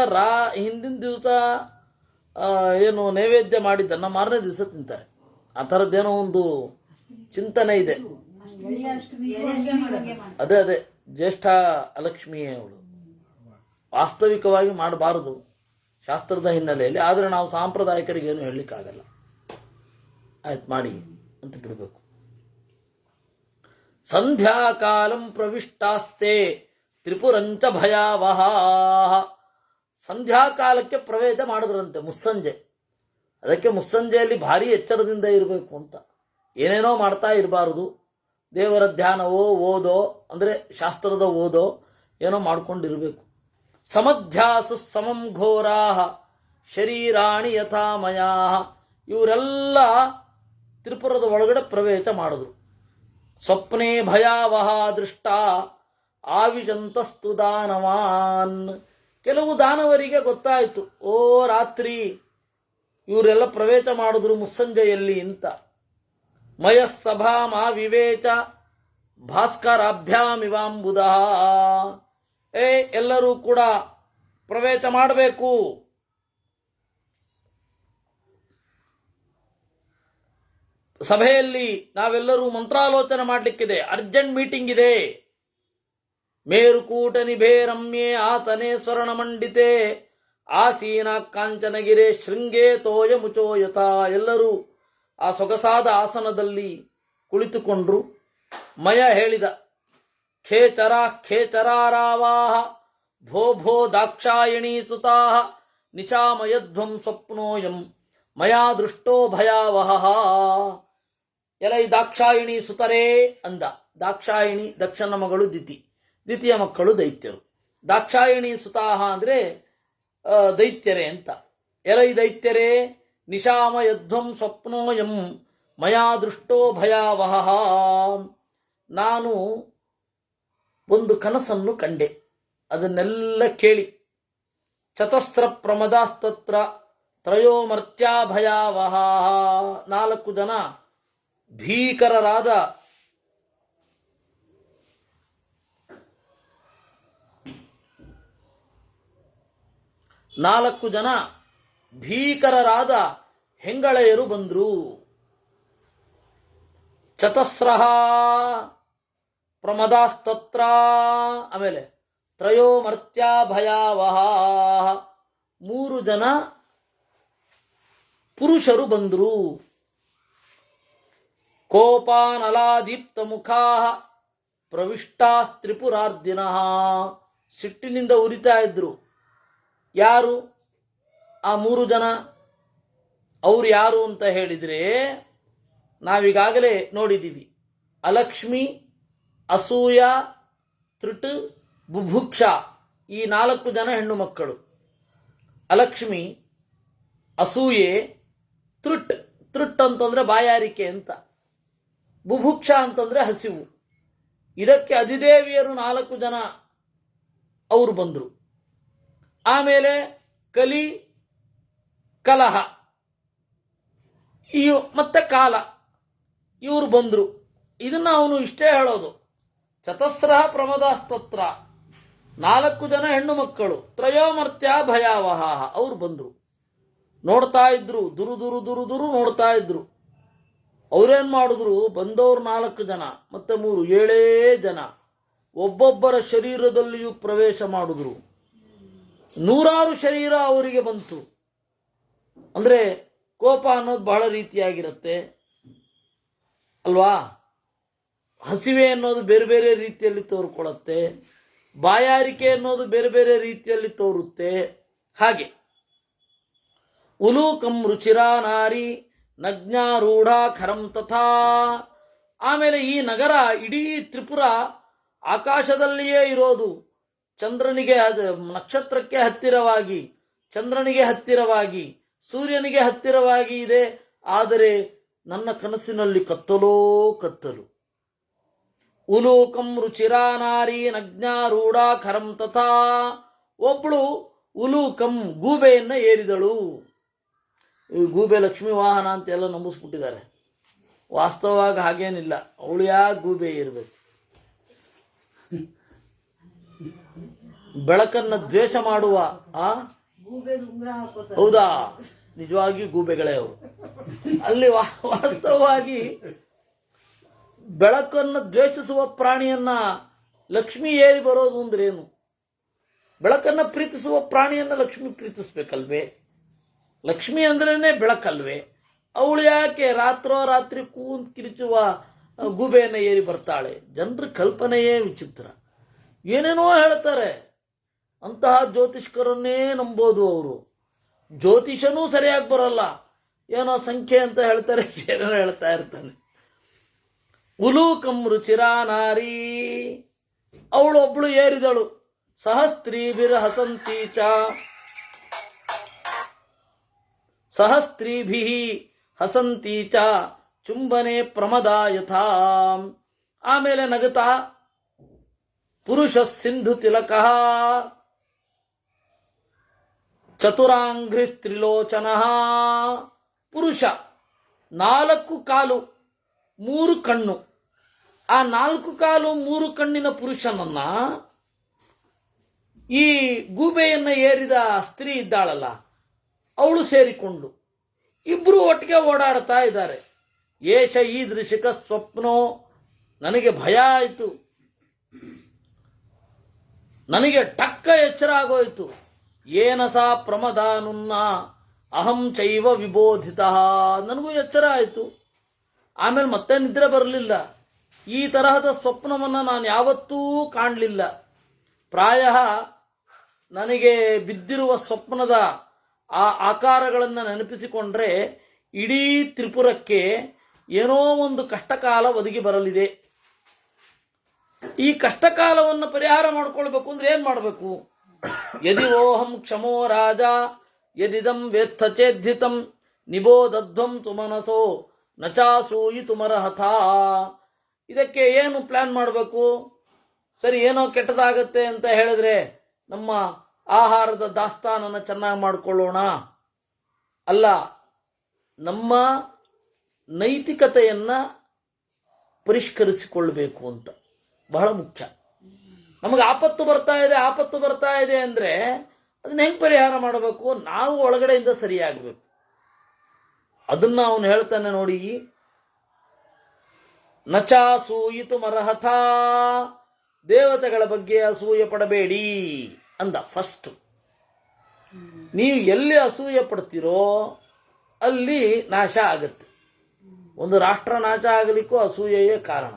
ಏನು ನೈವೇದ್ಯ ಮಾಡಿದ್ದನ್ನ ಮಾರನೇ ದಿವಸ ತಿಂತಾರೆ. ಆ ಥರದ್ದೇನೋ ಒಂದು ಚಿಂತನೆ ಇದೆ. ಅದೇ ಜ್ಯೇಷ್ಠ ಅಲಕ್ಷ್ಮಿಯೇ ಅವಳು. ವಾಸ್ತವಿಕವಾಗಿ ಮಾಡಬಾರದು ಶಾಸ್ತ್ರದ ಹಿನ್ನೆಲೆಯಲ್ಲಿ. ಆದರೆ ನಾವು ಸಾಂಪ್ರದಾಯಿಕರಿಗೇನು ಹೇಳಲಿಕ್ಕಾಗಲ್ಲ. ಆಯ್ತು ಮಾಡಿ ಅಂತ ಬಿಡಬೇಕು. ಸಂಧ್ಯಾಕಾಲಂ ಪ್ರವಿಷ್ಟಾಸ್ತೆ ತ್ರಿಪುರಂಚ ಭಯಾವಹ. ಸಂಧ್ಯಾಕಾಲಕ್ಕೆ ಪ್ರವೇಶ ಮಾಡಿದ್ರಂತೆ, ಮುಸ್ಸಂಜೆ. ಅದಕ್ಕೆ ಮುಸ್ಸಂಜೆಯಲ್ಲಿ ಭಾರಿ ಎಚ್ಚರದಿಂದ ಇರಬೇಕು ಅಂತ. ಏನೇನೋ ಮಾಡ್ತಾ ಇರಬಾರದು. ದೇವರ ಧ್ಯಾನವೋ ಓದೋ, ಅಂದರೆ ಶಾಸ್ತ್ರದ ಓದೋ ಏನೋ ಮಾಡ್ಕೊಂಡಿರಬೇಕು. ಸಮಧ್ಯಾಸು ಸಮಂ ಘೋರಾ ಶರೀರಾಣಿ ಯಥಾಮಯಾ. ಇವರೆಲ್ಲ ತ್ರಿಪುರದ ಒಳಗಡೆ ಪ್ರವೇಶ ಮಾಡಿದ್ರು. ಸ್ವಪ್ನೇ ಭಯಾವಹ ದೃಷ್ಟ ಆವಿಜಂತಸ್ತು ದಾನವಾನ್. ಕೆಲವು ದಾನವರಿಗೆ ಗೊತ್ತಾಯಿತು, ಓ ರಾತ್ರಿ ಇವರೆಲ್ಲ ಪ್ರವೇಶ ಮಾಡಿದ್ರು ಮುಸ್ಸಂಜೆಯಲ್ಲಿ ಅಂತ. ಮಯಸ್ಸಭಾಮ ವಿವೇಚ ಭಾಸ್ಕರಾಭ್ಯಾಮಿವಾಂಬುಧ. ಎಲ್ಲರೂ ಕೂಡ ಪ್ರವೇಶ ಮಾಡಬೇಕು. ಸಭೆಯಲ್ಲಿ ನಾವೆಲ್ಲರೂ ಮಂತ್ರಾಲೋಚನೆ ಮಾಡಲಿಕ್ಕಿದೆ, ಅರ್ಜೆಂಟ್ ಮೀಟಿಂಗ್ ಇದೆ. ಮೇರುಕೂಟ ನಿಭೇ ರಮ್ಯೆ ಆತನೇ ಸ್ವರ್ಣ ಮಂಡಿತೆ ಆಸೀನ ಕಾಂಚನಗಿರೆ ಶೃಂಗೇ ತೋಯ ಮುಚೋಯತ. ಎಲ್ಲರೂ ಆ ಸೊಗಸಾದ ಆಸನದಲ್ಲಿ ಕುಳಿತುಕೊಂಡ್ರು. ಮಯ ಹೇಳಿದ, ಖೇಚರ ಖೇಚರಾರಾವಾಹ ಭೋ ಭೋ ದಾಕ್ಷಾಯಣೀ ಸುತಾಹ ನಿಶಾಮಯಧ್ವಂ ಸ್ವಪ್ನೋಯಂ ಮಯಾ ದೃಷ್ಟೋ ಭಯಾವಹ. ಎಲೈ ದಾಕ್ಷಾಯಿಣಿ ಸುತರೇ ಅಂದ. ದಾಕ್ಷಾಯಿಣಿ ದಕ್ಷನ ಮಗಳು ದಿತಿ, ದಿತಿಯ ಮಕ್ಕಳು ದೈತ್ಯರು. ದಾಕ್ಷಾಯಿಣಿ ಸುತಾಹ ಅಂದ್ರೆ ದೈತ್ಯರೇ ಅಂತ. ಎಲೈ ದೈತ್ಯರೇ, ನಿಶಾಮಯಧ್ವಂ ಸ್ವಪ್ನೋಯಂ ಮಯಾ ದೃಷ್ಟೋ ಭಯಾವಹ. ನಾನು ಒಂದು ಕನಸನ್ನು ಕಂಡೆ, ಅದನ್ನೆಲ್ಲ ಕೇಳಿ. ಚತಸ್ರ ಪ್ರಮದಾಸ್ತತ್ರ ತ್ರಯೋ ಮರ್ತ್ಯಾ ಭಯಾವಹ. 4 ಜನ ಭೀಕರರಾದ ಹೆಂಗಳೆಯರು ಬಂದ್ರು. ಚತಸ್ರಃ ಪ್ರಮದಾಸ್ತತ್ರ, ಆಮೇಲೆ ತ್ರಯೋ ಮರ್ತ್ಯಾ ಭಯಾವಹ. 3 ಜನ ಪುರುಷರು ಬಂದರು. ಕೋಪಾನಲಾದೀಪ್ತ ಮುಖಾ ಪ್ರವಿಷ್ಟಾಸ್ತ್ರಿಪುರಾರ್ದಿನ. ಸಿಟ್ಟಿನಿಂದ ಉರಿತಾ ಇದ್ರು. ಯಾರು ಆ 3 ಜನ? ಅವ್ರು ಯಾರು ಅಂತ ಹೇಳಿದ್ರೆ, ನಾವೀಗಾಗಲೇ ನೋಡಿದ್ದೀವಿ. ಅಲಕ್ಷ್ಮಿ, ಅಸೂಯ, ತೃಟ್, ಬುಭುಕ್ಷ, ಈ 4 ಜನ ಹೆಣ್ಣು ಮಕ್ಕಳು. ಅಲಕ್ಷ್ಮಿ, ಅಸೂಯೆ, ತೃಟ್ ಅಂತಂದ್ರೆ ಬಾಯಾರಿಕೆ ಅಂತ, ಬುಭುಕ್ಷ ಅಂತಂದ್ರೆ ಹಸಿವು. ಇದಕ್ಕೆ ಅಧಿದೇವಿಯರು 4 ಜನ ಅವರು ಬಂದರು. ಆಮೇಲೆ ಕಲಿ, ಕಲಹ, ಮತ್ತೆ ಕಾಲ, ಇವರು ಬಂದರು. ಇದನ್ನ ಅವನು ಇಷ್ಟೇ ಹೇಳೋದು. ಚತಸ್ರಃ ಪ್ರಮದಾಸ್ತತ್ರ, 4 ಜನ ಹೆಣ್ಣು ಮಕ್ಕಳು, ತ್ರಯೋಮರ್ತ್ಯ ಭಯಾವಹ, ಅವರು ಬಂದರು. ನೋಡ್ತಾ ಇದ್ರು, ದುರು ನೋಡ್ತಾ ಇದ್ರು. ಅವ್ರೇನ್ ಮಾಡಿದ್ರು, ಬಂದವರು 4 ಜನ ಮತ್ತೆ 3, 7 ಜನ ಒಬ್ಬೊಬ್ಬರ ಶರೀರದಲ್ಲಿಯೂ ಪ್ರವೇಶ ಮಾಡಿದ್ರು. 100 ಶರೀರ ಅವರಿಗೆ ಬಂತು. ಅಂದ್ರೆ ಕೋಪ ಅನ್ನೋದು ಬಹಳ ರೀತಿಯಾಗಿರುತ್ತೆ ಅಲ್ವಾ. ಹಸಿವೆ ಅನ್ನೋದು ಬೇರೆ ಬೇರೆ ರೀತಿಯಲ್ಲಿ ತೋರ್ಕೊಳ್ಳುತ್ತೆ, ಬಾಯಾರಿಕೆ ಅನ್ನೋದು ಬೇರೆ ಬೇರೆ ರೀತಿಯಲ್ಲಿ ತೋರುತ್ತೆ. ಹಾಗೆ ಉಲೂಕಂ ರುಚಿರಾ ನಾರಿ ನಜ್ಞಾರೂಢ ಖರಂ ತಥಾ. ಆಮೇಲೆ ಈ ನಗರ, ಇಡೀ ತ್ರಿಪುರ ಆಕಾಶದಲ್ಲಿಯೇ ಇರೋದು. ಚಂದ್ರನಿಗೆ, ನಕ್ಷತ್ರಕ್ಕೆ ಹತ್ತಿರವಾಗಿ, ಚಂದ್ರನಿಗೆ ಹತ್ತಿರವಾಗಿ, ಸೂರ್ಯನಿಗೆ ಹತ್ತಿರವಾಗಿ ಇದೆ. ಆದರೆ ನನ್ನ ಕನಸಿನಲ್ಲಿ ಕತ್ತಲೋ ಕತ್ತಲು. ಉಲೂಕಂ ರುಚಿರಾ ನಾರಿ ನಜ್ಞಾರೂಢ ಖರಂ ತಥಾ. ಒಬ್ಳು ಉಲೂಕಂ, ಗೂಬೆಯನ್ನ ಏರಿದಳು. ಈ ಗೂಬೆ ಲಕ್ಷ್ಮೀ ವಾಹನ ಅಂತ ಎಲ್ಲ ನಂಬಿಸ್ಬಿಟ್ಟಿದ್ದಾರೆ. ವಾಸ್ತವವಾಗಿ ಹಾಗೇನಿಲ್ಲ. ಅವಳು ಯಾಕೆ ಗೂಬೆ ಇರಬೇಕು? ಬೆಳಕನ್ನ ದ್ವೇಷ ಮಾಡುವ ಹೌದಾ, ನಿಜವಾಗಿ ಗೂಬೆಗಳೇ ಅವರು. ಅಲ್ಲಿ ವಾಸ್ತವವಾಗಿ ಬೆಳಕನ್ನು ದ್ವೇಷಿಸುವ ಪ್ರಾಣಿಯನ್ನ ಲಕ್ಷ್ಮಿ ಏರಿ ಬರೋದು ಅಂದ್ರೇನು? ಬೆಳಕನ್ನ ಪ್ರೀತಿಸುವ ಪ್ರಾಣಿಯನ್ನ ಲಕ್ಷ್ಮಿ ಪ್ರೀತಿಸ್ಬೇಕಲ್ವೇ? ಲಕ್ಷ್ಮಿ ಅಂದ್ರೇನೆ ಬೆಳಕಲ್ವೇ? ಅವಳು ಯಾಕೆ ರಾತ್ರಿ ಕೂಂತ್ ಕಿರಿಚುವ ಗೂಬೆಯನ್ನು ಏರಿ ಬರ್ತಾಳೆ? ಜನರ ಕಲ್ಪನೆಯೇ ವಿಚಿತ್ರ. ಏನೇನೋ ಹೇಳ್ತಾರೆ. ಅಂತಹ ಜ್ಯೋತಿಷ್ಕರನ್ನೇ ನಂಬೋದು ಅವರು. ಜ್ಯೋತಿಷನೂ ಸರಿಯಾಗಿ ಬರಲ್ಲ, ಏನೋ ಸಂಖ್ಯೆ ಅಂತ ಹೇಳ್ತಾರೆ, ಏನೇನೋ ಹೇಳ್ತಾ ಇರ್ತಾನೆ. ಉಲೂಕಂ ರುಚಿರಾ ನಾರಿ, ಅವಳು ಒಬ್ಳು ಏರಿದಳು. ಸಹಸ್ತ್ರೀಭಿರ್ಹಸಂತಿ ಚ ಸಹಸ್ತ್ರೀಭಿಃ ಹಸಂತಿ ಚ ಚುಂಬನೆ ಪ್ರಮದ ಯಥಾ. ಆಮೇಲೆ ನಗುತ್ತಾ ಪುರುಷ ಸಿಂಧು ತಿಲಕಃ ಚತುರಾಂಘ್ರಿ ಸ್ತ್ರಿಲೋಚನ. ಪುರುಷ 4 ಕಾಲು 3 ಕಣ್ಣು. ಆ 4 ಕಾಲು 3 ಕಣ್ಣಿನ ಪುರುಷನನ್ನ ಈ ಗೂಬೆಯನ್ನ ಏರಿದ ಸ್ತ್ರೀ ಇದ್ದಾಳಲ್ಲ ಅವಳು ಸೇರಿಕೊಂಡು ಇಬ್ರು ಒಟ್ಟಿಗೆ ಓಡಾಡ್ತಾ ಇದ್ದಾರೆ. ಏಷ ಈ ದೃಶಿಕ ಸ್ವಪ್ನೋ. ನನಗೆ ಭಯ ಆಯಿತು, ನನಗೆ ಟಕ್ಕ ಎಚ್ಚರ ಆಗೋಯ್ತು. ಏನ ಸಾ ಪ್ರಮದಾನುನ್ನ ಅಹಂ ಚೈವ ವಿಬೋಧಿತ. ನನಗೂ ಎಚ್ಚರ ಆಯಿತು. ಆಮೇಲೆ ಮತ್ತೆ ನಿದ್ರೆ ಬರಲಿಲ್ಲ. ಈ ತರಹದ ಸ್ವಪ್ನವನ್ನು ನಾನು ಯಾವತ್ತೂ ಕಾಣಲಿಲ್ಲ. ಪ್ರಾಯ ನನಗೆ ಬಿದ್ದಿರುವ ಸ್ವಪ್ನದ ಆ ಆಕಾರಗಳನ್ನು ನೆನಪಿಸಿಕೊಂಡ್ರೆ ಇಡೀ ತ್ರಿಪುರಕ್ಕೆ ಏನೋ ಒಂದು ಕಷ್ಟಕಾಲ ಒದಗಿ ಬರಲಿದೆ. ಈ ಕಷ್ಟಕಾಲವನ್ನು ಪರಿಹಾರ ಮಾಡಿಕೊಳ್ಬೇಕು ಅಂದ್ರೆ ಏನ್ ಮಾಡಬೇಕು? ಯದಿ ಓಹಂ ಕ್ಷಮೋ ರಾಜ ಯದಿದಂ ವೇತ್ಥ ಚೇದ್ಧಿತಂ ನಿಬೋಧಧ್ವಂ ತುಮನಸೋ ನಚಾಸೂಯಿ ತುಮರಹಥ. ಇದಕ್ಕೆ ಏನು ಪ್ಲಾನ್ ಮಾಡಬೇಕು? ಸರಿ, ಏನೋ ಕೆಟ್ಟದಾಗತ್ತೆ ಅಂತ ಹೇಳಿದ್ರೆ ನಮ್ಮ ಆಹಾರದ ದಾಸ್ತಾನನ್ನು ಚೆನ್ನಾಗಿ ಮಾಡಿಕೊಳ್ಳೋಣ ಅಲ್ಲ, ನಮ್ಮ ನೈತಿಕತೆಯನ್ನ ಪರಿಷ್ಕರಿಸಿಕೊಳ್ಳಬೇಕು ಅಂತ ಬಹಳ ಮುಖ್ಯ. ನಮಗೆ ಆಪತ್ತು ಬರ್ತಾ ಇದೆ ಅಂದ್ರೆ ಅದನ್ನ ಹೆಂಗ್ ಪರಿಹಾರ ಮಾಡಬೇಕು? ನಾವು ಒಳಗಡೆಯಿಂದ ಸರಿಯಾಗಬೇಕು. ಅದನ್ನ ಅವನು ಹೇಳ್ತಾನೆ ನೋಡಿ, ನಚಾಸೂಯಿತು ಮರಹಥ. ದೇವತೆಗಳ ಬಗ್ಗೆ ಅಸೂಯೆ ಪಡಬೇಡಿ ಅಂದ. ಫಸ್ಟ್ ನೀವು ಎಲ್ಲಿ ಅಸೂಯೆ ಪಡ್ತೀರೋ ಅಲ್ಲಿ ನಾಶ ಆಗುತ್ತೆ. ಒಂದು ರಾಷ್ಟ್ರ ನಾಶ ಆಗಲಿಕ್ಕೂ ಅಸೂಯೆಯೇ ಕಾರಣ,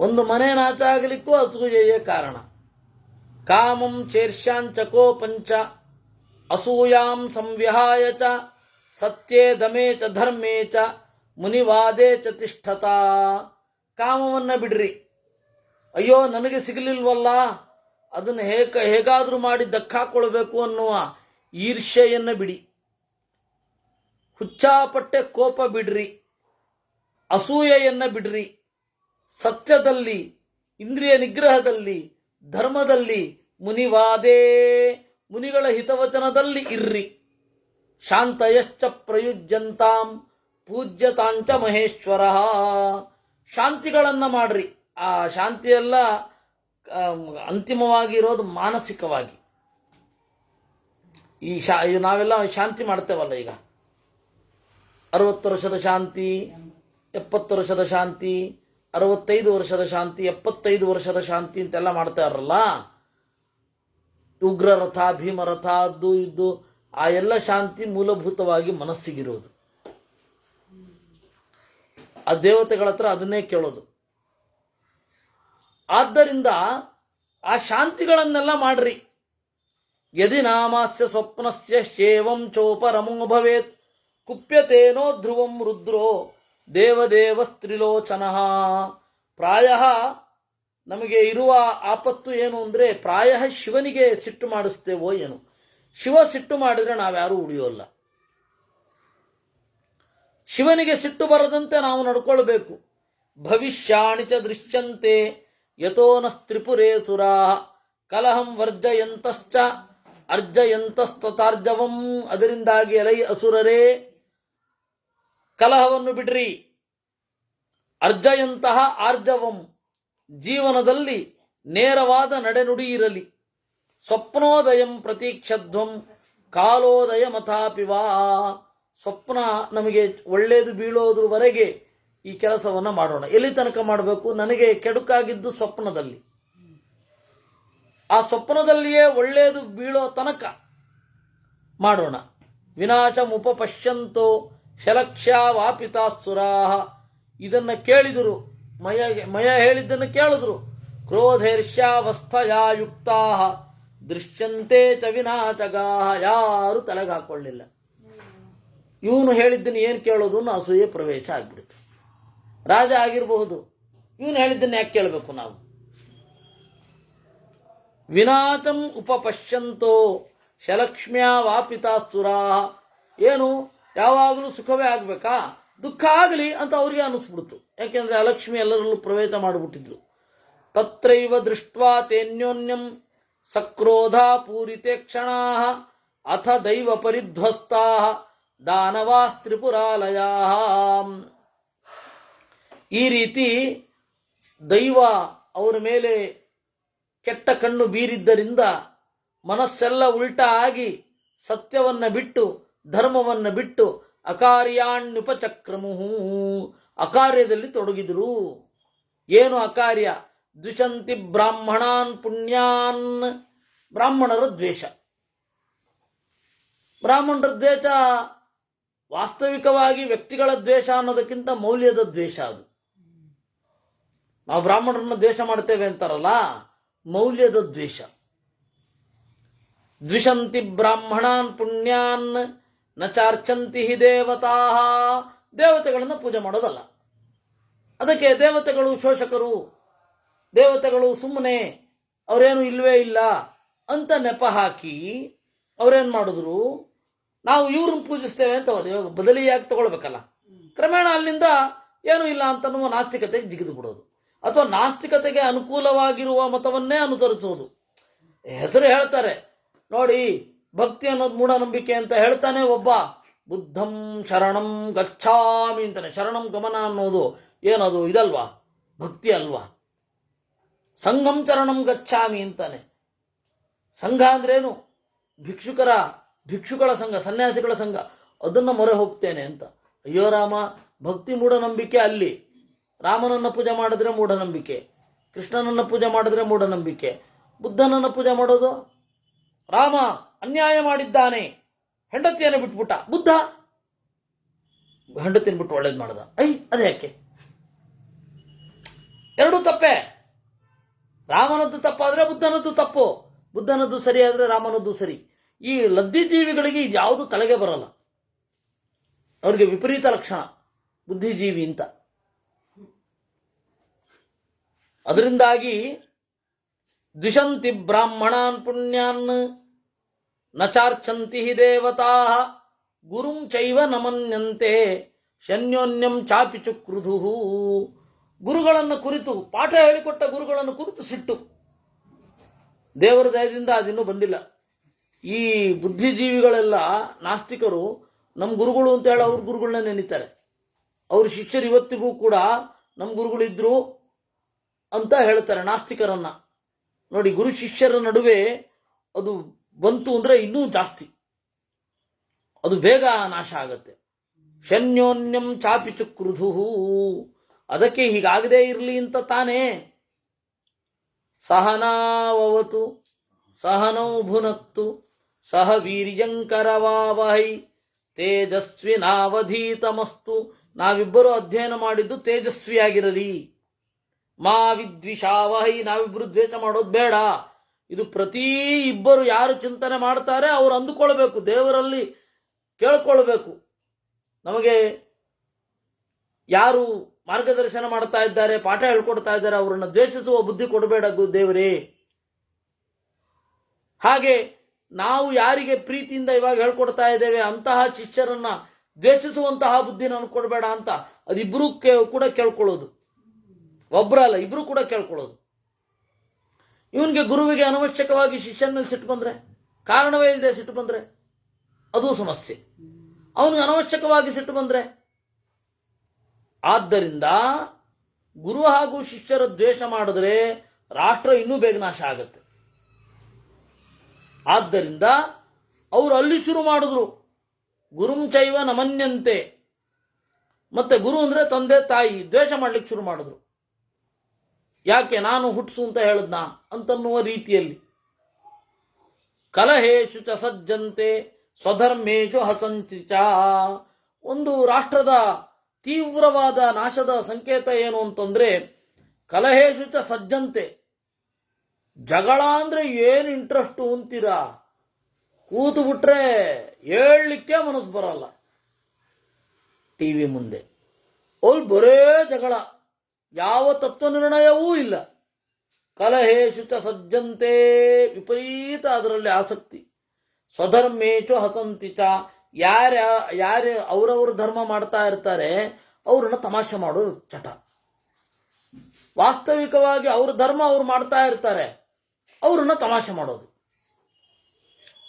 ಒಂದು ಮನೆ ನಾಶ ಆಗಲಿಕ್ಕೂ ಅಸೂಯೆಯೇ ಕಾರಣ. ಕಾಮಂ ಚೇರ್ಷ್ಯಾಂಚ ಕೋಪಂಚ ಅಸೂಯಾಂ ಸಂವಿಹಾಯ ಚ ಸತ್ಯೇ ದಮೇ ಚ ಧರ್ಮೇ ಚ ಮುನಿವಾದೇ ಚ ತಿಷ್ಠತ. ಕಾಮವನ್ನ ಬಿಡ್ರಿ. ಅಯ್ಯೋ ನನಗೆ ಸಿಗಲಿಲ್ವಲ್ಲ, ಅದನ್ನು ಹೇಗಾದ್ರೂ ಮಾಡಿ ದಕ್ಕಾಕೊಳ್ಬೇಕು ಅನ್ನುವ ಈರ್ಷ್ಯೆಯನ್ನ ಬಿಡಿ. ಹುಚ್ಚಾಪಟ್ಟೆ ಕೋಪ ಬಿಡ್ರಿ, ಅಸೂಯೆಯನ್ನ ಬಿಡ್ರಿ. ಸತ್ಯದಲ್ಲಿ, ಇಂದ್ರಿಯ ನಿಗ್ರಹದಲ್ಲಿ, ಧರ್ಮದಲ್ಲಿ, ಮುನಿವಾದೇ ಮುನಿಗಳ ಹಿತವಚನದಲ್ಲಿ ಇರ್ರಿ. ಶಾಂತಯಶ್ಚ ಪ್ರಯುಜ್ಯಂತಾಂ ಪೂಜ್ಯತಾಂಚ ಮಹೇಶ್ವರ. ಶಾಂತಿಗಳನ್ನ ಮಾಡ್ರಿ. ಆ ಶಾಂತಿಯೆಲ್ಲ ಅಂತಿಮವಾಗಿ ಇರೋದು ಮಾನಸಿಕವಾಗಿ. ನಾವೆಲ್ಲ ಶಾಂತಿ ಮಾಡ್ತೇವಲ್ಲ, ಈಗ 60 ವರ್ಷದ ಶಾಂತಿ, 70 ವರ್ಷದ ಶಾಂತಿ, 65 ವರ್ಷದ ಶಾಂತಿ, 75 ವರ್ಷದ ಶಾಂತಿ ಅಂತೆಲ್ಲ ಮಾಡ್ತಾರಲ್ಲ. ಉಗ್ರರಥ, ಭೀಮರಥ, ಅದು ಇದು, ಆ ಎಲ್ಲ ಶಾಂತಿ ಮೂಲಭೂತವಾಗಿ ಮನಸ್ಸಿಗಿರೋದು. ಆ ದೇವತೆಗಳ ಹತ್ರ ಅದನ್ನೇ ಕೇಳೋದು. ಆದ್ದರಿಂದ ಆ ಶಾಂತಿಗಳನ್ನೆಲ್ಲ ಮಾಡ್ರಿ. ಯದಿ ನಾಮಾಸ್ಯ ಸ್ವಪ್ನಸ್ಯ ಶೇವಂ ಚೋಪರಮೋ ಭವೇತ್ ಕುಪ್ಯತೇನೋ ಧ್ರುವಂ ರುದ್ರೋ ದೇವದೇವ ಸ್ತ್ರಿಲೋಚನ. ಪ್ರಾಯ ನಮಗೆ ಇರುವ ಆಪತ್ತು ಏನು ಅಂದ್ರೆ, ಪ್ರಾಯ ಶಿವನಿಗೆ ಸಿಟ್ಟು ಮಾಡಿಸ್ತೇವೋ ಏನು. ಶಿವ ಸಿಟ್ಟು ಮಾಡಿದ್ರೆ ನಾವ್ಯಾರೂ ಉಳಿಯೋಲ್ಲ. ಶಿವನಿಗೆ ಸಿಟ್ಟು ಬರದಂತೆ ನಾವು ನಡ್ಕೊಳ್ಬೇಕು. ಭವಿಷ್ಯಾಣಿ ಚ ದೃಶ್ಯಂತೆ ಯತೋ ನ ತ್ರಿಪುರೇ ಸುರಾ ಕಲಹಂ ವರ್ಜಯಂತಶ್ಚ ಅರ್ಜಯಂತಸ್ತತಾರ್ಜವಂ. ಅದರಿಂದಾಗಿ ಎಲೈ ಅಸುರರೇ, ಕಲಹವನ್ನು ಬಿಡ್ರಿ. ಅರ್ಜಯಂತಹ ಆರ್ಜವಂ, ಜೀವನದಲ್ಲಿ ನೇರವಾದ ನಡೆನುಡಿ ಇರಲಿ. ಸ್ವಪ್ನೋದಯಂ ಪ್ರತೀಕ್ಷಧ್ವಂ ಕಾಲೋದಯ ಮಥಾಪಿವಾ. ಸ್ವಪ್ನ ನಮಗೆ ಒಳ್ಳೇದು ಬೀಳೋದ್ರವರೆಗೆ ಈ ಕೆಲಸವನ್ನ ಮಾಡೋಣ. ಎಲ್ಲಿ ತನಕ ಮಾಡಬೇಕು? ನನಗೆ ಕೆಡುಕಾಗಿದ್ದು ಸ್ವಪ್ನದಲ್ಲಿ. ಆ ಸ್ವಪ್ನದಲ್ಲಿಯೇ ಒಳ್ಳೇದು ಬೀಳೋ ತನಕ ಮಾಡೋಣ. ವಿನಾಶಮುಪಪಶ್ಯಂತೋ ಶಲಕ್ಷ್ಯಾ ವಾಪಿತಾಸುರಾ. ಇದನ್ನ ಕೇಳಿದರು, ಮಯ ಹೇಳಿದ್ದನ್ನು ಕೇಳಿದ್ರು. ಕ್ರೋಧೇರ್ಷ್ಯಾವಸ್ಥಯಾ ಯುಕ್ತಾ ದೃಶ್ಯಂತೆ ಚ ವಿನಾಚಗಾ. ಯಾರು ತಲೆಗೆ ಹಾಕೊಳ್ಳಿಲ್ಲ. ಇವನು ಹೇಳಿದ್ದನ್ನು ಏನು ಕೇಳೋದು ಅನ್ನೋ ಅಸೂಯೆ ಪ್ರವೇಶ ಆಗ್ಬಿಡುತ್ತೆ. ರಾಜ ಆಗಿರಬಹುದು, ಇವನು ಹೇಳಿದ್ದನ್ನು ಯಾಕೆ ಕೇಳಬೇಕು ನಾವು? ವಿನಾಚಂ ಉಪಪಶ್ಯಂತೋ ಶಲಕ್ಷ್ಮ್ಯಾ ವಾಪಿತಾಸ್ತುರಾ. ಏನು ಯಾವಾಗಲೂ ಸುಖವೇ ಆಗ್ಬೇಕಾ, ದುಃಖ ಆಗಲಿ ಅಂತ ಅವರಿಗೆ ಅನಿಸ್ಬಿಡ್ತು. ಯಾಕೆಂದ್ರೆ ಅಲಕ್ಷ್ಮಿ ಎಲ್ಲರಲ್ಲೂ ಪ್ರವೇಶ ಮಾಡಿಬಿಟ್ಟಿದ್ಲು. ತತ್ರೈವ ದೃಷ್ಟ್ವಾ ತೇನ್ಯೋನ್ಯಂ ಸಕ್ರೋಧ ಪೂರಿತೆ ಕ್ಷಣಾ ಅಥ ದೈವ ಪರಿಧ್ವಸ್ತಾ ದಾನವಾಸ್ತ್ರಿಪುರಾಲಯ. ಈ ರೀತಿ ದೈವ ಅವರ ಮೇಲೆ ಕೆಟ್ಟ ಕಣ್ಣು ಬೀರಿದ್ದರಿಂದ ಮನಸ್ಸೆಲ್ಲ ಉಲ್ಟಾ ಆಗಿ ಸತ್ಯವನ್ನ ಬಿಟ್ಟು ಧರ್ಮವನ್ನ ಬಿಟ್ಟು ಅಕಾರ್ಯಾಣ್ಯುಪಚಕ್ರಮುಹು, ಅಕಾರ್ಯದಲ್ಲಿ ತೊಡಗಿದರು. ಏನು ಅಕಾರ್ಯ? ದ್ವಿಷಂತಿ ಬ್ರಾಹ್ಮಣಾನ್ ಪುಣ್ಯಾನ್, ಬ್ರಾಹ್ಮಣರ ದ್ವೇಷ. ಬ್ರಾಹ್ಮಣರ ದ್ವೇಷ ವಾಸ್ತವಿಕವಾಗಿ ವ್ಯಕ್ತಿಗಳ ದ್ವೇಷ ಅನ್ನೋದಕ್ಕಿಂತ ಮೌಲ್ಯದ ದ್ವೇಷ ಅದು. ನಾವು ಬ್ರಾಹ್ಮಣರನ್ನ ದ್ವೇಷ ಮಾಡ್ತೇವೆ ಅಂತಾರಲ್ಲ, ಮೌಲ್ಯದ ದ್ವೇಷ. ದ್ವಿಷಂತಿ ಬ್ರಾಹ್ಮಣಾನ್ ಪುಣ್ಯಾನ್ ನ ಚಾರ್ಚಂತಿ ಹಿ ದೇವತಾ, ದೇವತೆಗಳನ್ನು ಪೂಜೆ ಮಾಡೋದಲ್ಲ. ಅದಕ್ಕೆ ದೇವತೆಗಳು ಶೋಷಕರು, ದೇವತೆಗಳು ಸುಮ್ಮನೆ ಅವರೇನು ಇಲ್ವೇ ಇಲ್ಲ ಅಂತ ನೆಪ ಹಾಕಿ ಅವರೇನ್ ಮಾಡಿದ್ರು, ನಾವು ಇವ್ರನ್ನ ಪೂಜಿಸ್ತೇವೆ ಅಂತ ಹೋದ. ಇವಾಗ ಬದಲಿಯಾಗಿ ತಗೊಳ್ಬೇಕಲ್ಲ. ಕ್ರಮೇಣ ಅಲ್ಲಿಂದ ಏನೂ ಇಲ್ಲ ಅಂತನ್ನುವ ನಾಸ್ತಿಕತೆಗೆ ಜಿಗಿದು ಬಿಡೋದು, ಅಥವಾ ನಾಸ್ತಿಕತೆಗೆ ಅನುಕೂಲವಾಗಿರುವ ಮತವನ್ನೇ ಅನುಸರಿಸೋದು. ಹೆಸರು ಹೇಳ್ತಾರೆ ನೋಡಿ, ಭಕ್ತಿ ಅನ್ನೋದು ಮೂಢನಂಬಿಕೆ ಅಂತ ಹೇಳ್ತಾನೆ ಒಬ್ಬ. ಬುದ್ಧಂ ಶರಣಂ ಗಚ್ಛಾಮಿ ಅಂತಾನೆ. ಶರಣಂ ಗಮನ ಅನ್ನೋದು ಏನದು? ಇದಲ್ವಾ? ಭಕ್ತಿ ಅಲ್ವಾ? ಸಂಘಂ ಚರಣಂ ಗಚ್ಛಾಮಿ ಅಂತಾನೆ. ಸಂಘ ಅಂದ್ರೇನು? ಭಿಕ್ಷುಗಳ ಸಂಘ, ಸನ್ಯಾಸಿಗಳ ಸಂಘ. ಅದನ್ನ ಮೊರೆ ಹೋಗ್ತೇನೆ ಅಂತ. ಅಯ್ಯೋ ರಾಮ, ಭಕ್ತಿ ಮೂಢನಂಬಿಕೆ ಅಲ್ಲಿ. ರಾಮನನ್ನ ಪೂಜೆ ಮಾಡಿದ್ರೆ ಮೂಢನಂಬಿಕೆ, ಕೃಷ್ಣನನ್ನ ಪೂಜೆ ಮಾಡಿದ್ರೆ ಮೂಢನಂಬಿಕೆ. ಬುದ್ಧನನ್ನ ಪೂಜೆ ಮಾಡೋದು, ರಾಮ ಅನ್ಯಾಯ ಮಾಡಿದ್ದಾನೆ, ಹೆಂಡತಿಯನ್ನು ಬಿಟ್ಬಿಟ್ಟ, ಬುದ್ಧ ಹೆಂಡತಿಯನ್ನು ಬಿಟ್ಟು ಒಳ್ಳೇದು ಮಾಡದ. ಅದೇ ಯಾಕೆ? ಎರಡೂ ತಪ್ಪೇ. ರಾಮನದ್ದು ತಪ್ಪಾದ್ರೆ ಬುದ್ಧನದ್ದು ತಪ್ಪು, ಬುದ್ಧನದ್ದು ಸರಿ ಆದ್ರೆ ರಾಮನದ್ದು ಸರಿ. ಈ ಲದ್ದಿ ಜೀವಿಗಳಿಗೆ ಇದ್ಯಾವುದು ತಲೆಗೆ ಬರಲ್ಲ. ಅವ್ರಿಗೆ ವಿಪರೀತ ಲಕ್ಷಣ ಬುದ್ಧಿಜೀವಿ ಅಂತ. ಅದರಿಂದಾಗಿ ದ್ವಿಷಂತಿ ಬ್ರಾಹ್ಮಣಾನ್ ಪುಣ್ಯಾನ್ ನ ಚಾರ್ಚಂತಿ ಹಿ ದೇವತಾ ಗುರುಂ ಚೈವ ನಮನ್ಯಂತೆ ಶನ್ಯೋನ್ಯಂ ಚಾಪಿ ಚುಕ್ರುಧು. ಗುರುಗಳನ್ನು ಕುರಿತು, ಪಾಠ ಹೇಳಿಕೊಟ್ಟ ಗುರುಗಳನ್ನು ಕುರಿತು ಸಿಟ್ಟು. ದೇವರ ದಯದಿಂದ ಅದಿನ್ನೂ ಬಂದಿಲ್ಲ. ಈ ಬುದ್ಧಿಜೀವಿಗಳೆಲ್ಲ ನಾಸ್ತಿಕರು ನಮ್ಮ ಗುರುಗಳು ಅಂತ ಹೇಳಿ ಅವ್ರ ಗುರುಗಳನ್ನ ನೆನೀತಾರೆ. ಅವ್ರ ಶಿಷ್ಯರು ಇವತ್ತಿಗೂ ಕೂಡ ನಮ್ಮ ಗುರುಗಳಿದ್ರು ಅಂತ ಹೇಳ್ತಾರೆ ನಾಸ್ತಿಕರನ್ನ. ನೋಡಿ, ಗುರು ಶಿಷ್ಯರ ನಡುವೆ ಅದು ಬಂತು ಅಂದ್ರೆ ಇನ್ನೂ ಜಾಸ್ತಿ, ಅದು ಬೇಗ ನಾಶ ಆಗತ್ತೆ. ಶನ್ಯೋನ್ಯಂ ಚಾಪಿ ಚುಕ್ರುಧು. ಅದಕ್ಕೆ ಹೀಗಾಗದೇ ಇರಲಿ ಅಂತ ತಾನೇ ಸಹನಾವವತು ಸಹನೌ ಭುನಕ್ತು ಸಹ ವೀರ್ಯಂಕರವಾವಹೈ ತೇಜಸ್ವಿನಾವಧೀತಮಸ್ತು. ನಾವಿಬ್ಬರು ಅಧ್ಯಯನ ಮಾಡಿದ್ದು ತೇಜಸ್ವಿಯಾಗಿರಲಿ. ಮಾ ವಿದ್ವಿಷಾವಹೈ, ನಾವಿಬ್ಬರು ದ್ವೇಷ ಮಾಡೋದು ಬೇಡ. ಇದು ಪ್ರತಿ ಇಬ್ಬರು ಯಾರು ಚಿಂತನೆ ಮಾಡ್ತಾರೆ ಅವ್ರು ಅಂದುಕೊಳ್ಬೇಕು, ದೇವರಲ್ಲಿ ಕೇಳ್ಕೊಳ್ಬೇಕು. ನಮಗೆ ಯಾರು ಮಾರ್ಗದರ್ಶನ ಮಾಡ್ತಾ ಇದ್ದಾರೆ, ಪಾಠ ಹೇಳ್ಕೊಡ್ತಾ ಇದ್ದಾರೆ, ಅವರನ್ನು ದ್ವೇಷಿಸುವ ಬುದ್ಧಿ ಕೊಡಬೇಡ ದೇವರೇ. ಹಾಗೆ ನಾವು ಯಾರಿಗೆ ಪ್ರೀತಿಯಿಂದ ಇವಾಗ ಹೇಳ್ಕೊಡ್ತಾ ಇದ್ದೇವೆ ಅಂತಹ ಶಿಷ್ಯರನ್ನ ದ್ವೇಷಿಸುವಂತಹ ಬುದ್ಧಿ ನನಗೆ ಕೊಡಬೇಡ ಅಂತ ಅದಿಬ್ರು ಕೂಡ ಕೇಳ್ಕೊಳ್ಳೋದು. ಒಬ್ಬರಲ್ಲ, ಇಬ್ರು ಕೂಡ ಕೇಳ್ಕೊಳ್ಳೋದು. ಇವನ್ಗೆ ಗುರುವಿಗೆ ಅನವಶ್ಯಕವಾಗಿ ಶಿಷ್ಯನ ಮೇಲೆ ಸಿಟ್ಟು ಬಂದ್ರೆ, ಕಾರಣವೇ ಇಲ್ಲದೆ ಸಿಟ್ಟು ಬಂದ್ರೆ ಅದು ಸಮಸ್ಯೆ. ಅವನಿಗೆ ಅನವಶ್ಯಕವಾಗಿ ಸಿಟ್ಟು ಬಂದ್ರೆ, ಆದ್ದರಿಂದ ಗುರು ಹಾಗೂ ಶಿಷ್ಯರ ದ್ವೇಷ ಮಾಡಿದ್ರೆ ರಾಷ್ಟ್ರ ಇನ್ನೂ ಬೇಗ ನಾಶ ಆಗುತ್ತೆ. ಆದ್ದರಿಂದ ಅವರು ಅಲ್ಲಿ ಶುರು ಮಾಡಿದ್ರು, ಗುರುಂ ಚೈವ ನಮನ್ಯಂತೆ. ಮತ್ತೆ ಗುರು ಅಂದ್ರೆ ತಂದೆ ತಾಯಿ, ದ್ವೇಷ ಮಾಡ್ಲಿಕ್ಕೆ ಶುರು ಮಾಡಿದ್ರು. ಯಾಕೆ? ನಾನು ಹುಟ್ಟಿಸು ಅಂತ ಹೇಳದ್ನ ಅಂತನ್ನುವ ರೀತಿಯಲ್ಲಿ. ಕಲಹೇಶು ಚ ಸಜ್ಜಂತೆ ಸ್ವಧರ್ಮೇಶು ಹಸಂಚಿಚ. ಒಂದು ರಾಷ್ಟ್ರದ ತೀವ್ರವಾದ ನಾಶದ ಸಂಕೇತ ಏನು ಅಂತಂದ್ರೆ ಕಲಹೇಶು ಚ ಸಜ್ಜಂತೆ. ಜಗಳ ಅಂದ್ರೆ ಏನು ಇಂಟ್ರೆಸ್ಟು ಅಂತೀರಾ? ಕೂತು ಬಿಟ್ರೆ ಹೇಳಲಿಕ್ಕೆ ಮನಸ್ಸು ಬರಲ್ಲ. ಟಿವಿ ಮುಂದೆ ಅಲ್ಲಿ ಬರೇ ಜಗಳ, ಯಾವ ತತ್ವ ನಿರ್ಣಯವೂ ಇಲ್ಲ. ಕಲಹೇಶು ಚ ಸಜ್ಜಂತೆ, ವಿಪರೀತ ಅದರಲ್ಲಿ ಆಸಕ್ತಿ. ಸ್ವಧರ್ಮೇಚು ಹಸಂತಿ ಚ, ಯಾರು ಅವರವ್ರ ಧರ್ಮ ಮಾಡ್ತಾ ಇರ್ತಾರೆ ಅವ್ರನ್ನ ತಮಾಷೆ ಮಾಡೋದು ಚಟ. ವಾಸ್ತವಿಕವಾಗಿ ಅವ್ರ ಧರ್ಮ ಅವ್ರು ಮಾಡ್ತಾ ಇರ್ತಾರೆ, ಅವ್ರನ್ನ ತಮಾಷೆ ಮಾಡೋದು.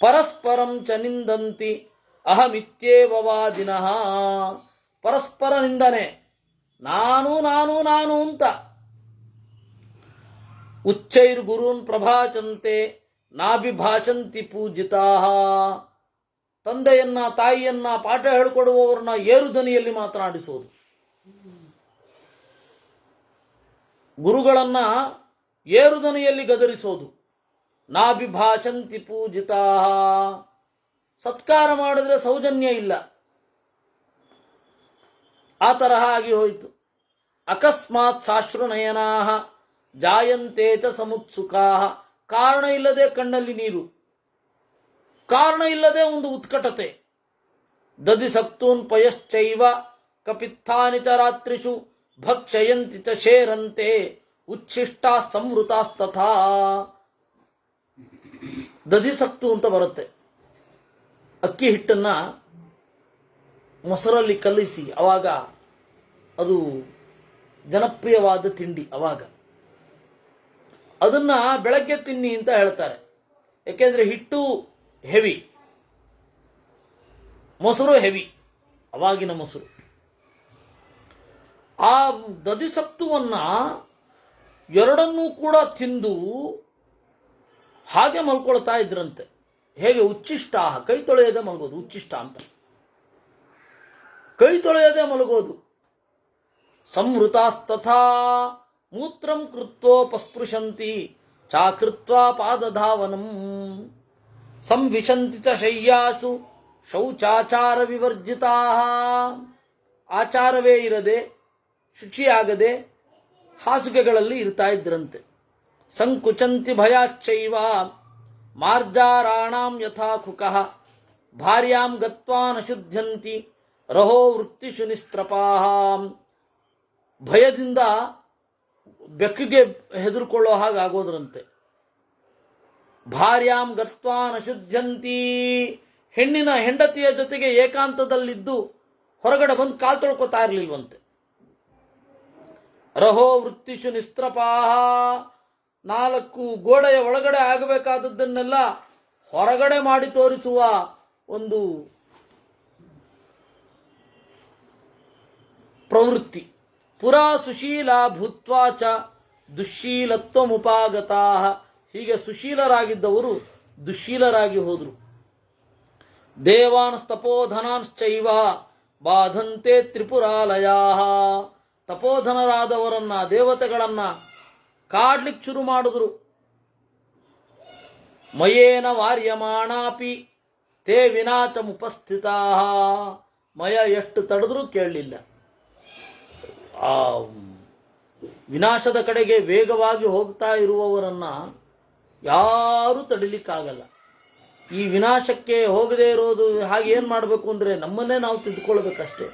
ಪರಸ್ಪರಂ ಚ ನಿಂದಂತಿ ಅಹಮಿತ್ಯೇವ ವಾದಿನಃ, ಪರಸ್ಪರ ನಿಂದನೆ, ನಾನು ನಾನು ನಾನು ಅಂತ. ಉಚ್ಚೈರ್ಗುರೂನ್ ಪ್ರಭಾಚಂತೆ ನಾಭಿಭಾಷಂತಿ ಪೂಜಿತಾ, ತಂದೆಯನ್ನ ತಾಯಿಯನ್ನ ಪಾಠ ಹೇಳಿಕೊಡುವವರನ್ನ ಏರುಧ್ವನಿಯಲ್ಲಿ ಮಾತನಾಡಿಸುವುದು, ಗುರುಗಳನ್ನ ಏರುಧ್ವನಿಯಲ್ಲಿ ಗದರಿಸೋದು. ನಾಭಿಭಾಷಂತಿ ಪೂಜಿತಾ, ಸತ್ಕಾರ ಮಾಡಿದ್ರೆ ಸೌಜನ್ಯ ಇಲ್ಲ, ಆ ತರಹ ಆಗಿ ಹೋಯಿತು. ಅಕಸ್ಮಾತ್ ಸಾಶ್ರುನಯನಾ ಜಾಯಂತೆ ಚ ಸಮುತ್ಸುಕಾ, ಕಾರಣ ಇಲ್ಲದೆ ಕಣ್ಣಲ್ಲಿ ನೀರು, ಕಾರಣ ಇಲ್ಲದೆ ಒಂದು ಉತ್ಕಟತೆ. ದದಿಸಕ್ತೂನ್ ಪಯಶ್ಚೈವ ಕಪಿತ್ಥಾನಿ ಚ ರಾತ್ರಿಷು ಭಕ್ಷಯಂತಿ ಚ ಶೇರಂತೆ ಉಚ್ಛಿಷ್ಟಾ ಸಂವೃತಾಸ್ತಥಾ. ದದಿಸಕ್ತು ಅಂತ ಬರುತ್ತೆ, ಅಕ್ಕಿ ಹಿಟ್ಟನ್ನ ಮೊಸರಲ್ಲಿ ಕಲಿಸಿ, ಅವಾಗ ಅದು ಜನಪ್ರಿಯವಾದ ತಿಂಡಿ. ಅವಾಗ ಅದನ್ನ ಬೆಳಗ್ಗೆ ತಿನ್ನಿ ಅಂತ ಹೇಳ್ತಾರೆ, ಯಾಕೆಂದ್ರೆ ಹಿಟ್ಟು ಹೆವಿ, ಮೊಸರು ಹೆವಿ, ಅವಾಗಿನ ಮೊಸರು. ಆ ದದಿಸಕ್ತುವನ್ನ ಎರಡನ್ನೂ ಕೂಡ ತಿಂದು ಹಾಗೆ ಮಲ್ಕೊಳ್ತಾ ಇದ್ರಂತೆ. ಹೇಗೆ? ಉಚ್ಚಿಷ್ಟ, ಕೈ ತೊಳೆಯದೆ ಮಲಗೋದು, ಉಚ್ಚಿಷ್ಟ ಅಂತ, ಕೈ ತೊಳೆಯದೆ ಮಲಗೋದು. ಸಂವೃತಾಸ್ತಥಾ ಮೂತ್ರಂ ಕೃತ್ವೋಪಸ್ಪೃಶಂತಿ ಚಾಕೃತ್ವಾ ಪಾದಧಾವನಂ ಸಂವಿಶಂತಿ ಚ ಶಯ್ಯಾಸು ಶೌಚಾಚಾರ ವಿವರ್ಜಿತಾ, ಆಚಾರವೇ ಇರದೆ ಶುಚಿಯಾಗದೆ ಹಾಸಿಗೆಗಳಲ್ಲಿ ಇರ್ತಾ ಇದ್ರಂತೆ. ಸಂಕುಚಂತಿ ಭಯಾಚ್ಚೈವ ಮಾರ್ಜಾರಾಣಾಂ ಯಥಾ ಕುಕಃ ಭಾರ್ಯಾಂ ಗತ್ವಾ ನ ಶುದ್ಧ್ಯಂತಿ ರಹೋ ವೃತ್ತಿಷು ನಿಸ್ತ್ರಪಾಃ. ಭಯದಿಂದ ಬೆಕ್ಕಿಗೆ ಹೆದರ್ಕೊಳ್ಳೋ ಹಾಗಾಗೋದ್ರಂತೆ. ಭಾರ್ಯಾಂ ಗತ್ವಾ ನ ಶುದ್ಧ್ಯಂತಿ, ಹೆಂಡತಿಯ ಜೊತೆಗೆ ಏಕಾಂತದಲ್ಲಿದ್ದು ಹೊರಗಡೆ ಬಂದು ಕಾಲ್ ತೊಳ್ಕೊತಾ ಇರಲಿಲ್ವಂತೆ. ರಹೋ ವೃತ್ತಿಷು ನಿಸ್ತ್ರಪಾಹ, ನಾಲ್ಕು ಗೋಡೆಯ ಒಳಗಡೆ ಆಗಬೇಕಾದದ್ದನ್ನೆಲ್ಲ ಹೊರಗಡೆ ಮಾಡಿ ತೋರಿಸುವ ಒಂದು ಪ್ರವೃತ್ತಿ. ಪುರಾ ಸುಶೀಲ ಭೂತ್ವಾ ಚ ದುಶ್ಶೀಲತ್ವಮುಪಾಗತಾ, ಹೀಗೆ ಸುಶೀಲರಾಗಿದ್ದವರು ದುಶ್ಶೀಲರಾಗಿ ಹೋದರು. ದೇವಾನ್ ತಪೋಧನಾಂಶ್ಚೈವ ಬಾಧಂತೆ ತ್ರಿಪುರಾಲಯಾ, ತಪೋಧನರಾದವರನ್ನ ದೇವತೆಗಳನ್ನ ಕಾಡ್ಲಿಕ್ಕೆ ಶುರು ಮಾಡಿದ್ರು. ಮಯೇನ ವಾರ್ಯಮಾಣಾಪಿ ತೇ ವಿನಾಚಮುಪಸ್ಥಿತಾ, ಮಯ ಎಷ್ಟು ತಡೆದ್ರೂ ಕೇಳಲಿಲ್ಲ. ಆ ವಿನಾಶದ ಕಡೆಗೆ ವೇಗವಾಗಿ ಹೋಗ್ತಾ ಇರುವವರನ್ನ ಯಾರೂ ತಡಿಲಿಕ್ಕಾಗಲ್ಲ. ಈ ವಿನಾಶಕ್ಕೆ ಹೋಗದೇ ಇರೋದು ಹಾಗೆ ಏನ್ ಮಾಡಬೇಕು ಅಂದ್ರೆ ನಮ್ಮನ್ನೇ ನಾವು ತಿದ್ದುಕೊಳ್ಬೇಕಷ್ಟೇ.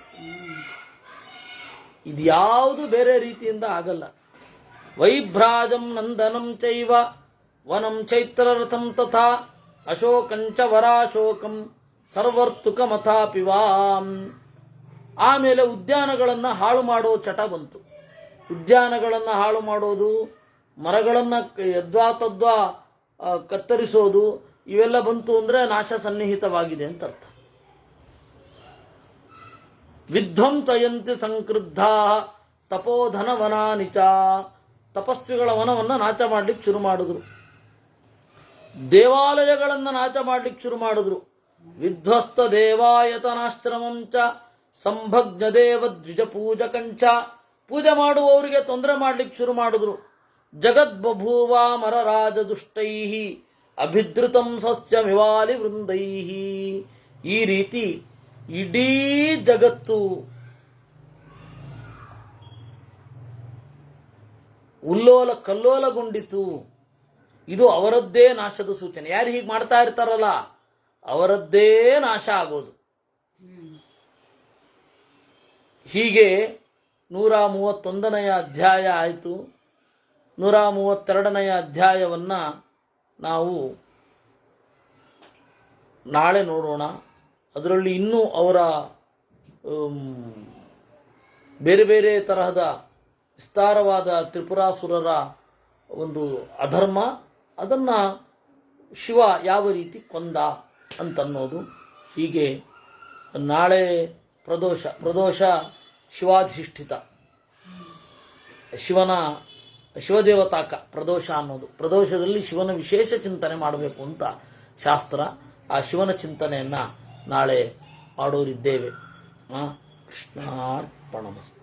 ಇದ್ಯಾವುದು ಬೇರೆ ರೀತಿಯಿಂದ ಆಗಲ್ಲ. ವೈಭ್ರಾಜಂ ನಂದನಂ ಚೈವ ವನಂ ಚೈತ್ರರಥಂ ತಥಾ ಅಶೋಕಂಚ ವರಾಶೋಕಂ ಸರ್ವರ್ತುಕಮಥಾಪಿವಾಂ. ಆಮೇಲೆ ಉದ್ಯಾನಗಳನ್ನು ಹಾಳು ಮಾಡೋ ಚಟ ಬಂತು. ಉದ್ಯಾನಗಳನ್ನು ಹಾಳು ಮಾಡೋದು, ಮರಗಳನ್ನು ಯದ್ವಾ ತದ್ವಾ ಕತ್ತರಿಸೋದು, ಇವೆಲ್ಲ ಬಂತು ಅಂದ್ರೆ ನಾಶ ಸನ್ನಿಹಿತವಾಗಿದೆ ಅಂತ ಅರ್ಥ. ವಿಧ್ವಂಸಯಂತಿ ಸಂಕ್ರುದ್ಧಾ ತಪೋಧನ ವನಾನಿಚ, ತಪಸ್ವಿಗಳ ವನವನ್ನು ನಾಶ ಮಾಡ್ಲಿಕ್ಕೆ ಶುರು ಮಾಡಿದ್ರು. ದೇವಾಲಯಗಳನ್ನು ನಾಶ ಮಾಡ್ಲಿಕ್ಕೆ ಶುರು ಮಾಡಿದ್ರು. ವಿಧ್ವಸ್ತ ದೇವಾಯತನಾಶ್ರಮಂಚ ಸಂಭಗ್ನ ದೇವ ದ್ವಿಜ ಪೂಜಕಂಚ, ಪೂಜೆ ಮಾಡುವವರಿಗೆ ತೊಂದರೆ ಮಾಡ್ಲಿಕ್ಕೆ ಶುರು ಮಾಡಿದ್ರು. ಜಗದ್ಬಭೂವ ಮರರಾಜ ದುಷ್ಟೈ ಅಭಿಧೃತಂ ಸಸ್ಯಮಿವಾಲಿ ವೃಂದೈ. ಈ ರೀತಿ ಇಡೀ ಜಗತ್ತು ಉಲ್ಲೋಲ ಕಲ್ಲೋಲಗೊಂಡಿತು. ಇದು ಅವರದ್ದೇ ನಾಶದ ಸೂಚನೆ. ಯಾರು ಹೀಗೆ ಮಾಡ್ತಾ ಇರ್ತಾರಲ್ಲ ಅವರದ್ದೇ ನಾಶ ಆಗೋದು. ಹೀಗೆ 131ನೇ ಅಧ್ಯಾಯ ಆಯಿತು. 132ನೇ ಅಧ್ಯಾಯವನ್ನು ನಾವು ನಾಳೆ ನೋಡೋಣ. ಅದರಲ್ಲಿ ಇನ್ನೂ ಅವರ ಬೇರೆ ಬೇರೆ ತರಹದ ವಿಸ್ತಾರವಾದ ತ್ರಿಪುರಾಸುರರ ಒಂದು ಅಧರ್ಮ, ಅದನ್ನು ಶಿವ ಯಾವ ರೀತಿ ಕೊಂದ ಅಂತನ್ನೋದು. ಹೀಗೆ ನಾಳೆ ಪ್ರದೋಷ ಶಿವಾಧಿಷ್ಠಿತ, ಶಿವದೇವತಾಕ ಪ್ರದೋಷ ಅನ್ನೋದು. ಪ್ರದೋಷದಲ್ಲಿ ಶಿವನ ವಿಶೇಷ ಚಿಂತನೆ ಮಾಡಬೇಕು ಅಂತ ಶಾಸ್ತ್ರ. ಆ ಶಿವನ ಚಿಂತನೆಯನ್ನು ನಾಳೆ ಮಾಡೋರಿದ್ದೇವೆ. ಕೃಷ್ಣಾರ್ಪಣಮಸ್ತು.